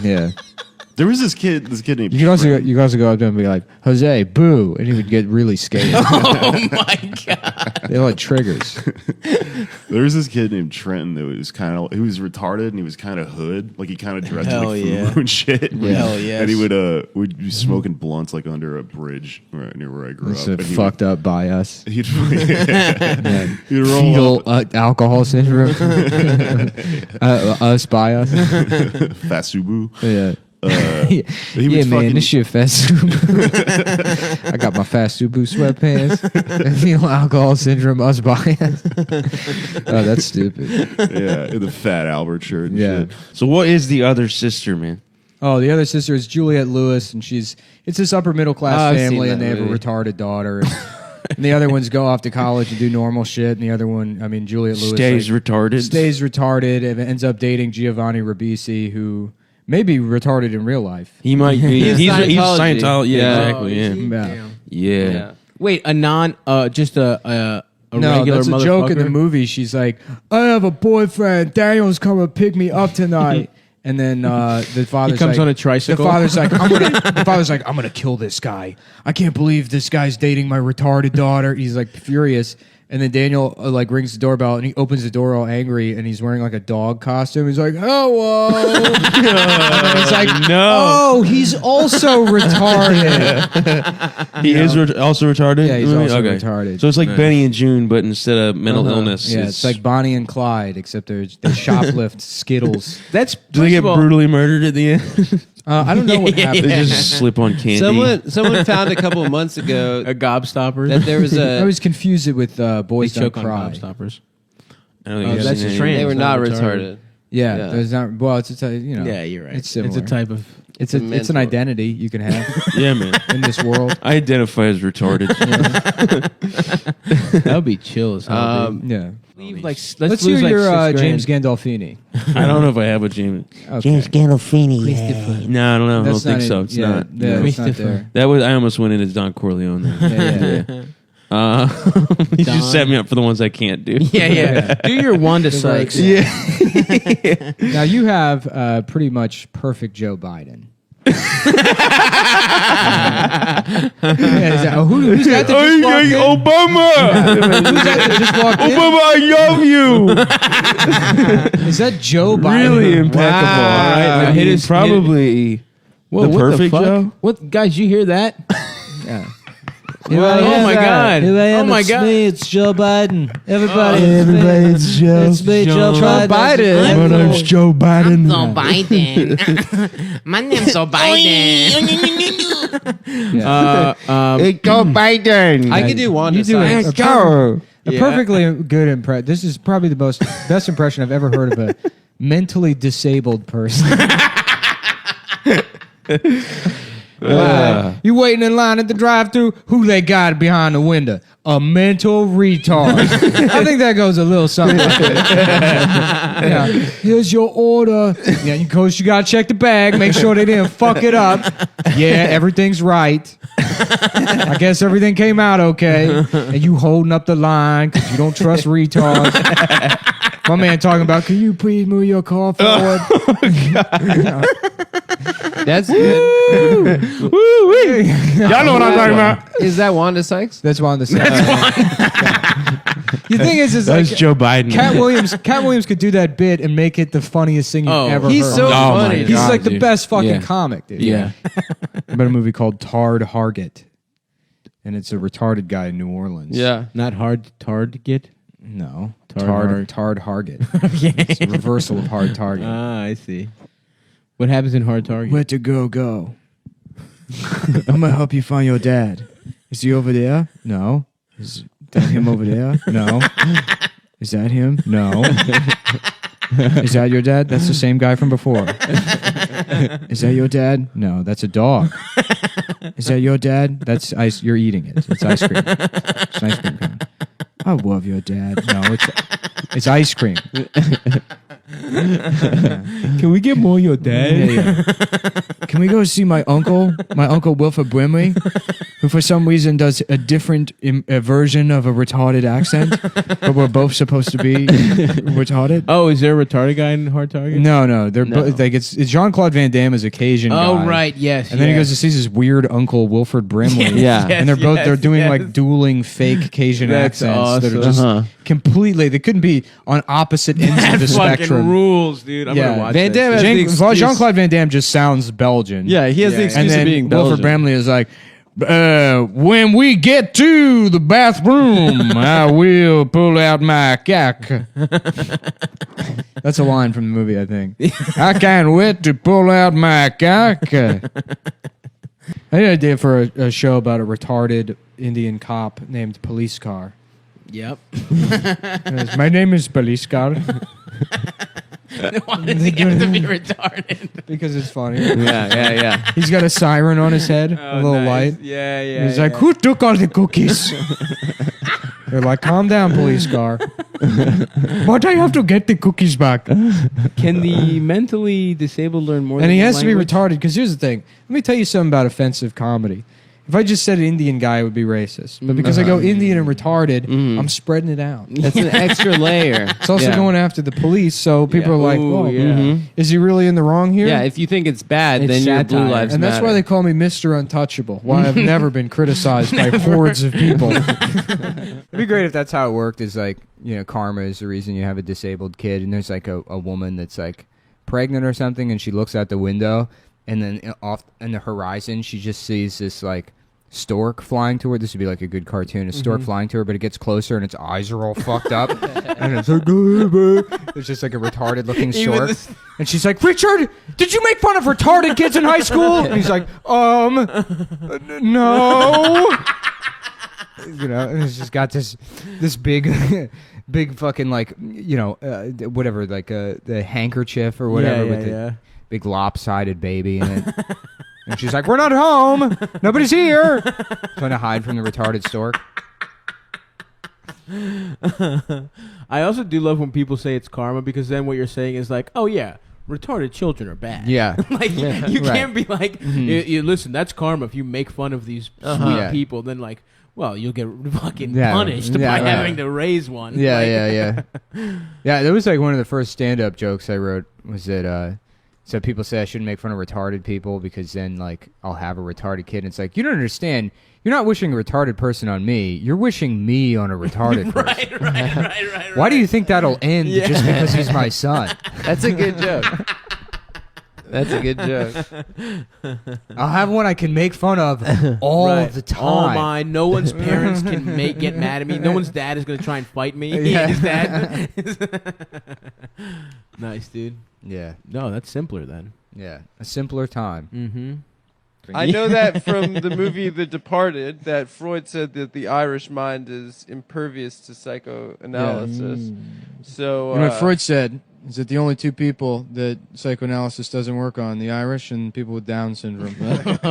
Speaker 6: Yeah.
Speaker 9: There was this kid named
Speaker 6: You could
Speaker 9: Trent.
Speaker 6: also go up to him and be like, "Jose, boo," and he would get really scared.
Speaker 5: Oh my god!
Speaker 6: They're like triggers.
Speaker 9: There was this kid named Trenton that was kind of, he was retarded and he was kind of hood, like he kind of dressed
Speaker 5: Hell
Speaker 9: like
Speaker 5: yeah.
Speaker 9: Fubu and shit.
Speaker 5: Hell yes.
Speaker 9: And he would be smoking blunts like under a bridge right near where I grew
Speaker 6: It's
Speaker 9: up. And he
Speaker 6: fucked up by us.
Speaker 9: He'd, he'd roll
Speaker 6: Fetal
Speaker 9: up
Speaker 6: alcohol syndrome. Us by us.
Speaker 9: Fasubu.
Speaker 6: Yeah.
Speaker 9: He
Speaker 6: Yeah,
Speaker 9: would
Speaker 6: man,
Speaker 9: fucking-
Speaker 6: this shit fast I got my fast Subu sweatpants. Fetal alcohol syndrome, us by us. Oh, that's stupid.
Speaker 9: Yeah, in the Fat Albert shirt. And
Speaker 6: Yeah.
Speaker 9: shit.
Speaker 7: So what is the other sister, man?
Speaker 6: Oh, the other sister is Juliette Lewis, and it's this upper middle class
Speaker 5: I've seen
Speaker 6: family,
Speaker 5: that
Speaker 6: and they have a
Speaker 5: movie.
Speaker 6: retarded daughter. And the other ones go off to college and do normal shit, and the other one, I mean, Juliette Lewis
Speaker 7: Stays
Speaker 6: like,
Speaker 7: retarded.
Speaker 6: stays retarded and ends up dating Giovanni Ribisi, who may be retarded in real life.
Speaker 7: He might be.
Speaker 5: He's
Speaker 7: He's
Speaker 5: Scientology.
Speaker 7: Scientology. Yeah,
Speaker 6: Yeah.
Speaker 7: exactly. Yeah.
Speaker 6: Yeah.
Speaker 7: Yeah.
Speaker 5: Wait, just a
Speaker 6: No,
Speaker 5: regular
Speaker 6: that's a joke in the
Speaker 5: motherfucker?
Speaker 6: movie. She's like, "I have a boyfriend. Daniel's coming to pick me up tonight." And then the father's
Speaker 5: He comes
Speaker 6: like,
Speaker 5: on a tricycle.
Speaker 6: The father's like, "I'm gonna kill this guy. I can't believe this guy's dating my retarded daughter." He's like furious. And then Daniel like rings the doorbell and he opens the door all angry and he's wearing like a dog costume. He's like, "Hello." And he's like, "Oh, he's also retarded."
Speaker 7: He is also retarded?
Speaker 6: Yeah, he's also
Speaker 7: Okay.
Speaker 6: retarded.
Speaker 7: So it's like Benny and June, but instead of mental illness.
Speaker 6: Yeah, it's like Bonnie and Clyde, except they shoplift Skittles.
Speaker 5: That's
Speaker 7: Do they get brutally murdered at the end?
Speaker 6: I don't know what happened.
Speaker 7: They just slip on candy.
Speaker 4: Someone found a couple of months ago
Speaker 5: a gobstopper.
Speaker 4: that there was
Speaker 6: I
Speaker 4: a
Speaker 6: always confused it with
Speaker 5: They
Speaker 6: Boys Don't
Speaker 5: choke on
Speaker 6: Cry.
Speaker 5: gobstoppers.
Speaker 7: I don't think
Speaker 5: Oh,
Speaker 7: I've
Speaker 5: that's
Speaker 7: seen any.
Speaker 5: trans.
Speaker 4: they were
Speaker 5: not
Speaker 4: not
Speaker 5: retarded.
Speaker 4: retarded.
Speaker 6: Yeah,
Speaker 4: Yeah.
Speaker 6: there's not. Well, it's a
Speaker 5: Yeah, you're right.
Speaker 6: It's similar.
Speaker 5: It's a type of.
Speaker 6: It's
Speaker 4: a
Speaker 6: an
Speaker 4: mental-
Speaker 6: identity you can have
Speaker 7: Yeah, man.
Speaker 6: in this world.
Speaker 7: I identify as retarded.
Speaker 5: That would be chill as hell. dude.
Speaker 6: Yeah.
Speaker 5: Leave, like,
Speaker 6: Let's
Speaker 5: lose,
Speaker 6: hear
Speaker 5: like,
Speaker 6: your
Speaker 5: 6
Speaker 6: James
Speaker 5: grand.
Speaker 6: Gandolfini.
Speaker 7: I don't know if I have a James.
Speaker 6: Okay.
Speaker 8: Gandolfini.
Speaker 7: No, I don't know. I don't
Speaker 6: That's
Speaker 7: think
Speaker 6: not
Speaker 7: so.
Speaker 6: it.
Speaker 7: It's
Speaker 6: Yeah,
Speaker 7: not.
Speaker 6: Yeah,
Speaker 7: No.
Speaker 6: it's not there.
Speaker 7: That was. I almost went into Don Corleone there.
Speaker 6: Yeah.
Speaker 7: You just set me up for the ones I can't do.
Speaker 5: Yeah. Do your Wanda Sykes.
Speaker 7: Yeah.
Speaker 6: Now you have pretty much perfect Joe Biden. Who's that that just walked in?
Speaker 7: Obama.
Speaker 6: Who's that that just walked in?
Speaker 7: Obama, I love you.
Speaker 6: Is that Joe Biden?
Speaker 7: Really impeccable.
Speaker 5: Wow.
Speaker 7: All right,
Speaker 5: Now
Speaker 7: I
Speaker 5: hit
Speaker 7: mean,
Speaker 5: his-
Speaker 7: probably
Speaker 5: Whoa,
Speaker 7: the
Speaker 5: what
Speaker 7: perfect
Speaker 5: fuck?
Speaker 7: Joe.
Speaker 5: What guys? You hear that?
Speaker 6: Yeah.
Speaker 5: Oh my god! Oh my god!
Speaker 8: It's Joe Biden. Everybody,
Speaker 7: it's Joe.
Speaker 8: it's me, Joe Biden.
Speaker 7: My name's Joe Biden.
Speaker 2: Biden. My name's Joe Biden.
Speaker 7: Hey, Joe Biden.
Speaker 4: I could do Wanda
Speaker 6: You do
Speaker 4: Sykes.
Speaker 6: a perfectly good impression. This is probably the best impression I've ever heard of a mentally disabled person. Wow. You waiting in line at the drive-thru? Who they got behind the window? a mental retard. I think that goes a little something like that. Yeah. Here's your order. Yeah, of course you gotta check the bag, make sure they didn't fuck it up. Yeah, everything's right. I guess everything came out okay. And you holding up the line because you don't trust retards. My man talking about, can you please move your car forward?
Speaker 3: That's
Speaker 6: Y'all know what I'm talking about.
Speaker 3: Is that Wanda Sykes?
Speaker 6: That's one of the same. The thing is
Speaker 7: That's
Speaker 6: like
Speaker 7: Joe Biden.
Speaker 6: Cat Williams could do that bit and make it the funniest thing you've ever
Speaker 3: He's
Speaker 6: heard.
Speaker 3: so
Speaker 7: Oh my
Speaker 3: funny.
Speaker 6: He's
Speaker 7: God,
Speaker 6: like the
Speaker 7: dude.
Speaker 6: best fucking
Speaker 3: Yeah.
Speaker 6: comic, dude.
Speaker 3: Yeah.
Speaker 6: About a movie called Tard Hargett, and it's a retarded guy in New Orleans.
Speaker 4: Yeah.
Speaker 8: Not hard to get.
Speaker 6: No.
Speaker 8: Tard
Speaker 6: Tard Hargett. It's a reversal of Hard Target.
Speaker 8: Ah, I see. What happens in Hard Target?
Speaker 6: Where to go? I'm gonna help you find your dad. Is he over there? No. Is that him over there? No. Is that him? No. Is that your dad? That's the same guy from before. Is that your dad? No, that's a dog. Is that your dad? That's ice. You're eating it. It's ice cream. It's an ice cream cone. I love your dad. No, it's ice cream.
Speaker 8: Can we get more of your dad?
Speaker 6: Yeah. Can we go see my uncle Wilford Brimley, who for some reason does a different version of a retarded accent, but we're both supposed to be retarded?
Speaker 8: Oh, is there a retarded guy in Hard Target?
Speaker 6: No, they're both like it's Jean-Claude Van Damme is a Cajun guy.
Speaker 8: Oh, right, yes.
Speaker 6: And then he goes to see his weird uncle Wilford Brimley.
Speaker 3: Yeah.
Speaker 6: And they're doing like dueling fake Cajun
Speaker 8: That's
Speaker 6: accents that are just
Speaker 3: Uh-huh.
Speaker 6: completely, they couldn't be on opposite ends of the spectrum.
Speaker 8: rules, dude. I'm
Speaker 6: Yeah.
Speaker 8: gonna watch
Speaker 3: Van Damme has the excuse-
Speaker 6: Jean-Claude Van Damme just sounds Belgian.
Speaker 3: Yeah, he has the
Speaker 6: And
Speaker 3: excuse of
Speaker 6: then
Speaker 3: being
Speaker 6: Wilford
Speaker 3: Belgian.
Speaker 6: Brimley is like, when we get to the bathroom, I will pull out my cock. That's a line from the movie, I think. I can't wait to pull out my cock. I had an idea for a show about a retarded Indian cop named Police Car.
Speaker 8: Yep.
Speaker 6: My name is Police Car.
Speaker 2: Why does he have to be retarded?
Speaker 6: Because it's funny.
Speaker 3: Yeah.
Speaker 6: He's got a siren on his head, a little light.
Speaker 8: Yeah, yeah.
Speaker 6: And he's like, who took all the cookies? They're like, calm down, police car. But I have to get the cookies back.
Speaker 8: Can the mentally disabled learn more?
Speaker 6: And
Speaker 8: than
Speaker 6: he
Speaker 8: one
Speaker 6: has to be
Speaker 8: language?
Speaker 6: retarded, because here's the thing. Let me tell you something about offensive comedy. If I just said Indian guy, it would be racist. But because I go Indian and retarded, I'm spreading it out.
Speaker 3: That's an extra layer.
Speaker 6: It's also going after the police, so people are like,
Speaker 8: Ooh,
Speaker 6: oh,
Speaker 8: yeah.
Speaker 6: is he really in the wrong here?
Speaker 3: Yeah, if you think it's bad,
Speaker 8: It's
Speaker 3: then you're
Speaker 8: satire.
Speaker 3: Blue Lives
Speaker 6: And that's
Speaker 3: Matter.
Speaker 6: why they call me Mr. Untouchable. Why I've never been criticized by hordes of people. It'd be great if that's how it worked. Is like, karma is the reason you have a disabled kid, and there's like a woman that's like pregnant or something, and she looks out the window, and then off in the horizon, she just sees this like stork flying to her. This would be like a good cartoon. A stork flying to her, but it gets closer, and its eyes are all fucked up, and it's like it's just like a retarded looking stork. And she's like, Richard, did you make fun of retarded kids in high school? And he's like, no. And it's just got this big, big fucking like, whatever, like the handkerchief or whatever with the big lopsided baby in it. And she's like, we're not home. Nobody's here. Trying to hide from the retarded stork.
Speaker 8: I also do love when people say it's karma, because then what you're saying is like, oh yeah, retarded children are bad.
Speaker 6: Yeah.
Speaker 8: Like you
Speaker 6: Right.
Speaker 8: can't be like, you listen, that's karma. If you make fun of these sweet
Speaker 6: Yeah.
Speaker 8: people, then like, well, you'll get fucking
Speaker 6: Yeah.
Speaker 8: punished
Speaker 6: Yeah,
Speaker 8: by
Speaker 6: right.
Speaker 8: having to raise one.
Speaker 6: Yeah,
Speaker 8: Like-
Speaker 6: yeah. Yeah, that was like one of the first stand-up jokes I wrote was that, so people say I shouldn't make fun of retarded people because then, like, I'll have a retarded kid. And it's like, you don't understand. You're not wishing a retarded person on me. You're wishing me on a retarded person.
Speaker 8: right.
Speaker 6: Why do you think that'll end just because he's my son?
Speaker 3: That's a good joke. That's a good joke.
Speaker 6: I'll have one I can make fun of all
Speaker 8: Right.
Speaker 6: the time.
Speaker 8: All mine. No one's parents can get mad at me. No one's dad is gonna try and fight me.
Speaker 6: Yeah.
Speaker 8: His dad. Nice, dude.
Speaker 6: Yeah,
Speaker 8: No, that's simpler then.
Speaker 6: yeah. A simpler time.
Speaker 8: Mm-hmm.
Speaker 4: I know that from the movie The Departed, that Freud said that the Irish mind is impervious to psychoanalysis. So
Speaker 6: You know what Freud said?
Speaker 1: Is it the only two people that psychoanalysis doesn't work on? The Irish and people with Down syndrome.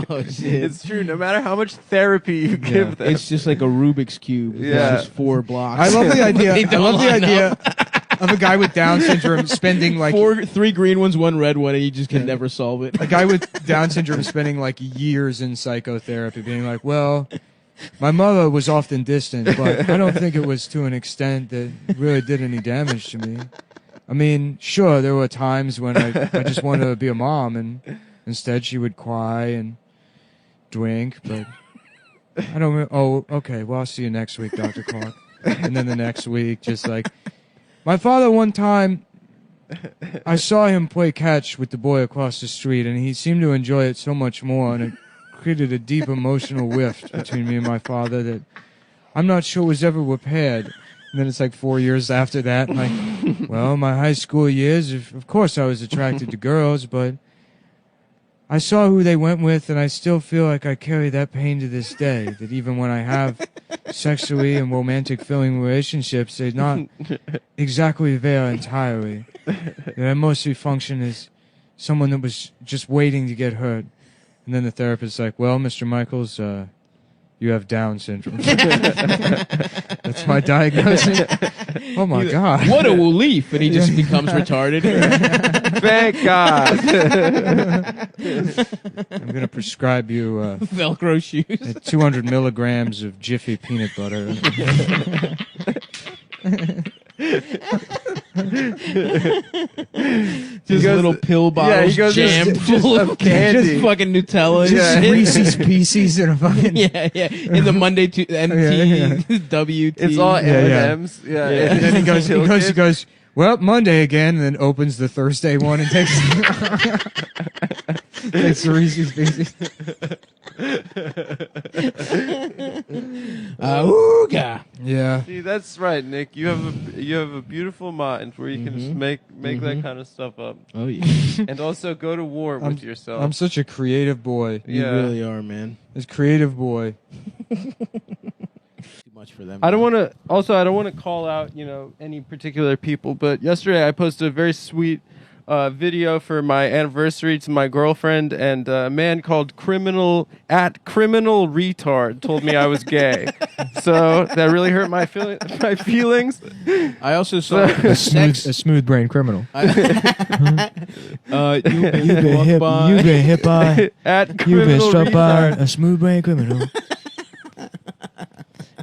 Speaker 5: Oh shit!
Speaker 4: It's true. No matter how much therapy you give them,
Speaker 5: It's just like a Rubik's cube.
Speaker 4: Yeah.
Speaker 5: It's just 4 blocks.
Speaker 1: I love the idea.
Speaker 5: They
Speaker 1: I
Speaker 5: don't
Speaker 1: love the
Speaker 5: line
Speaker 1: idea
Speaker 5: up.
Speaker 1: of a guy with Down syndrome spending like
Speaker 5: 3 green ones, 1 red one, and you just can never solve it.
Speaker 1: a guy with Down syndrome spending like years in psychotherapy, being like, well, my mother was often distant, but I don't think it was to an extent that really did any damage to me. I mean, sure, there were times when I just wanted to be a mom, and instead she would cry and drink, but I don't. Oh, okay. Well, I'll see you next week, Dr. Clark. And then the next week, just like my father. One time, I saw him play catch with the boy across the street, and he seemed to enjoy it so much more, and it created a deep emotional rift between me and my father that I'm not sure was ever repaired. And then it's like 4 years after that, and like, well, my high school years, of course I was attracted to girls, but I saw who they went with, and I still feel like I carry that pain to this day, that even when I have sexually and romantic feeling relationships, they're not exactly there entirely. That I mostly function as someone that was just waiting to get hurt. And then the therapist's like, well, Mr. Michaels, you have Down syndrome. That's my diagnosis. Oh my God.
Speaker 5: What a relief! And he just becomes retarded.
Speaker 4: thank God.
Speaker 1: I'm going to prescribe you
Speaker 5: Velcro shoes.
Speaker 1: 200 milligrams of Jiffy peanut butter.
Speaker 5: Just little pill bottles
Speaker 4: he goes,
Speaker 5: jammed
Speaker 4: just
Speaker 5: full
Speaker 4: of
Speaker 5: of
Speaker 4: candy.
Speaker 5: just fucking Nutella.
Speaker 1: Just
Speaker 5: and shit.
Speaker 1: Reese's Pieces in a fucking...
Speaker 5: Yeah, yeah. In the Monday to MT, WT.
Speaker 4: It's all
Speaker 1: Yeah, yeah.
Speaker 4: M&M's. Yeah.
Speaker 1: And then he goes, well, Monday again, and then opens the Thursday one and takes takes the Reese's Pieces.
Speaker 5: Ooga.
Speaker 1: Yeah.
Speaker 4: See, that's right, Nick. You have a beautiful mind where you can just make that kind of stuff up,
Speaker 5: Oh yeah.
Speaker 4: and also go to war with yourself.
Speaker 1: I'm such a creative boy.
Speaker 5: You
Speaker 4: Yeah.
Speaker 5: really are, man.
Speaker 1: This creative boy.
Speaker 5: Too much for them.
Speaker 4: I don't want to call out, any particular people, but yesterday I posted a very sweet video for my anniversary to my girlfriend, and a man called Criminal Retard told me I was gay. So that really hurt my feelings.
Speaker 5: I also saw
Speaker 1: A smooth brain criminal.
Speaker 5: you've been
Speaker 1: hit by.
Speaker 4: At Criminal Retard.
Speaker 1: a smooth brain criminal.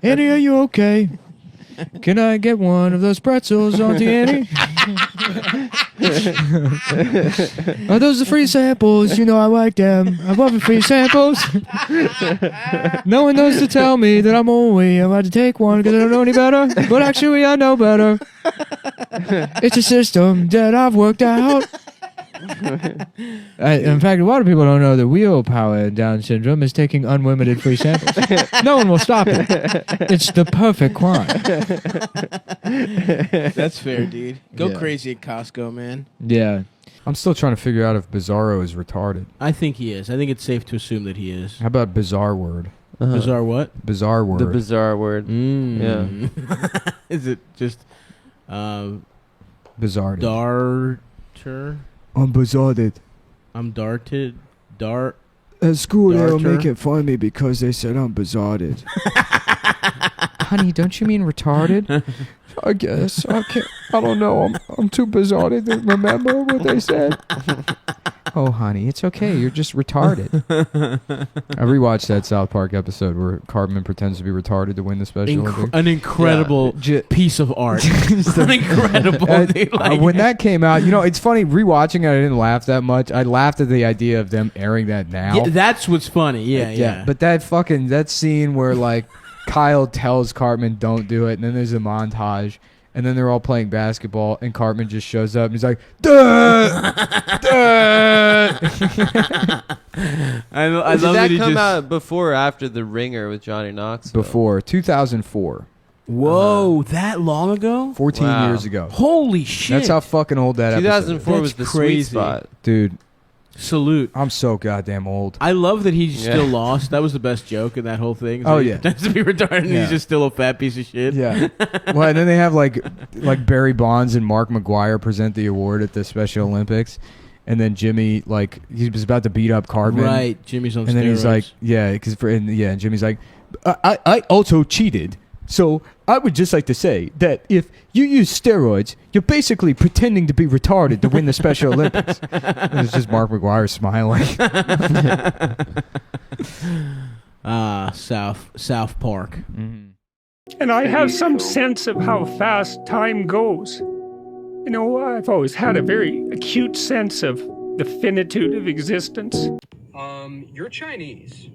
Speaker 1: Annie, are you okay? Can I get one of those pretzels, Auntie Annie? Are those the free samples? You know I like them. I love the free samples. No one knows to tell me that I'm only allowed to take one because I don't know any better. But actually, I know better. It's a system that I've worked out. In fact, a lot of people don't know that willpower in Down syndrome is taking unlimited free samples. No one will stop it. It's the perfect crime.
Speaker 5: That's fair, dude. Go
Speaker 1: Yeah.
Speaker 5: crazy at Costco, man.
Speaker 1: Yeah. I'm still trying to figure out if Bizarro is retarded.
Speaker 5: I think he is. I think it's safe to assume that he is.
Speaker 1: How about bizarre word?
Speaker 5: Bizarre what?
Speaker 1: Bizarre word.
Speaker 4: The bizarre word.
Speaker 5: Yeah. Is it just
Speaker 1: Bizarre.
Speaker 5: darter?
Speaker 1: I'm bizarred.
Speaker 5: I'm darted. Dart.
Speaker 1: At school,
Speaker 5: they were making
Speaker 1: fun of me because they said I'm bizarred. Honey, don't you mean retarded? I guess. I don't know. I'm too bizarred to remember what they said. Oh, honey, it's okay. You're just retarded. I rewatched that South Park episode where Cartman pretends to be retarded to win the Special Olympics.
Speaker 5: An incredible piece of art. An incredible.
Speaker 1: When that came out, it's funny, rewatching it, I didn't laugh that much. I laughed at the idea of them airing that now.
Speaker 5: Yeah, that's what's funny. Yeah.
Speaker 1: But that scene where, like, Kyle tells Cartman don't do it, and then there's a montage, and then they're all playing basketball, and Cartman just shows up, and he's like, duh! Duh!
Speaker 5: I
Speaker 4: Did
Speaker 5: love
Speaker 4: that
Speaker 5: he
Speaker 4: come
Speaker 5: just...
Speaker 4: out before or after The Ringer with Johnny Knoxville?
Speaker 1: Before, 2004.
Speaker 5: Whoa, that long ago?
Speaker 1: 14
Speaker 4: Wow.
Speaker 1: years ago.
Speaker 5: Holy shit.
Speaker 1: That's how fucking old that episode is.
Speaker 4: 2004 was
Speaker 5: That's
Speaker 4: the
Speaker 5: crazy.
Speaker 4: sweet spot.
Speaker 1: Dude,
Speaker 2: Salute.
Speaker 6: I'm so goddamn old.
Speaker 2: I love that he still lost. That was the best joke in that whole thing.
Speaker 6: Oh,
Speaker 2: He
Speaker 6: yeah.
Speaker 2: pretends to be retarded and
Speaker 6: Yeah.
Speaker 2: he's just still a fat piece of shit.
Speaker 6: Yeah. Well, and then they have like Barry Bonds and Mark McGuire present the award at the Special Olympics, and then Jimmy he was about to beat up Cartman.
Speaker 2: Right. Jimmy's on
Speaker 6: And then he's like, and Jimmy's like, I also cheated. So I would just like to say that if you use steroids, you're basically pretending to be retarded to win the Special Olympics. And it's just Mark McGuire smiling.
Speaker 2: South Park.
Speaker 6: Mm-hmm.
Speaker 10: And I have some sense of how fast time goes. You know, I've always had a very acute sense of the finitude of existence.
Speaker 11: You're Chinese.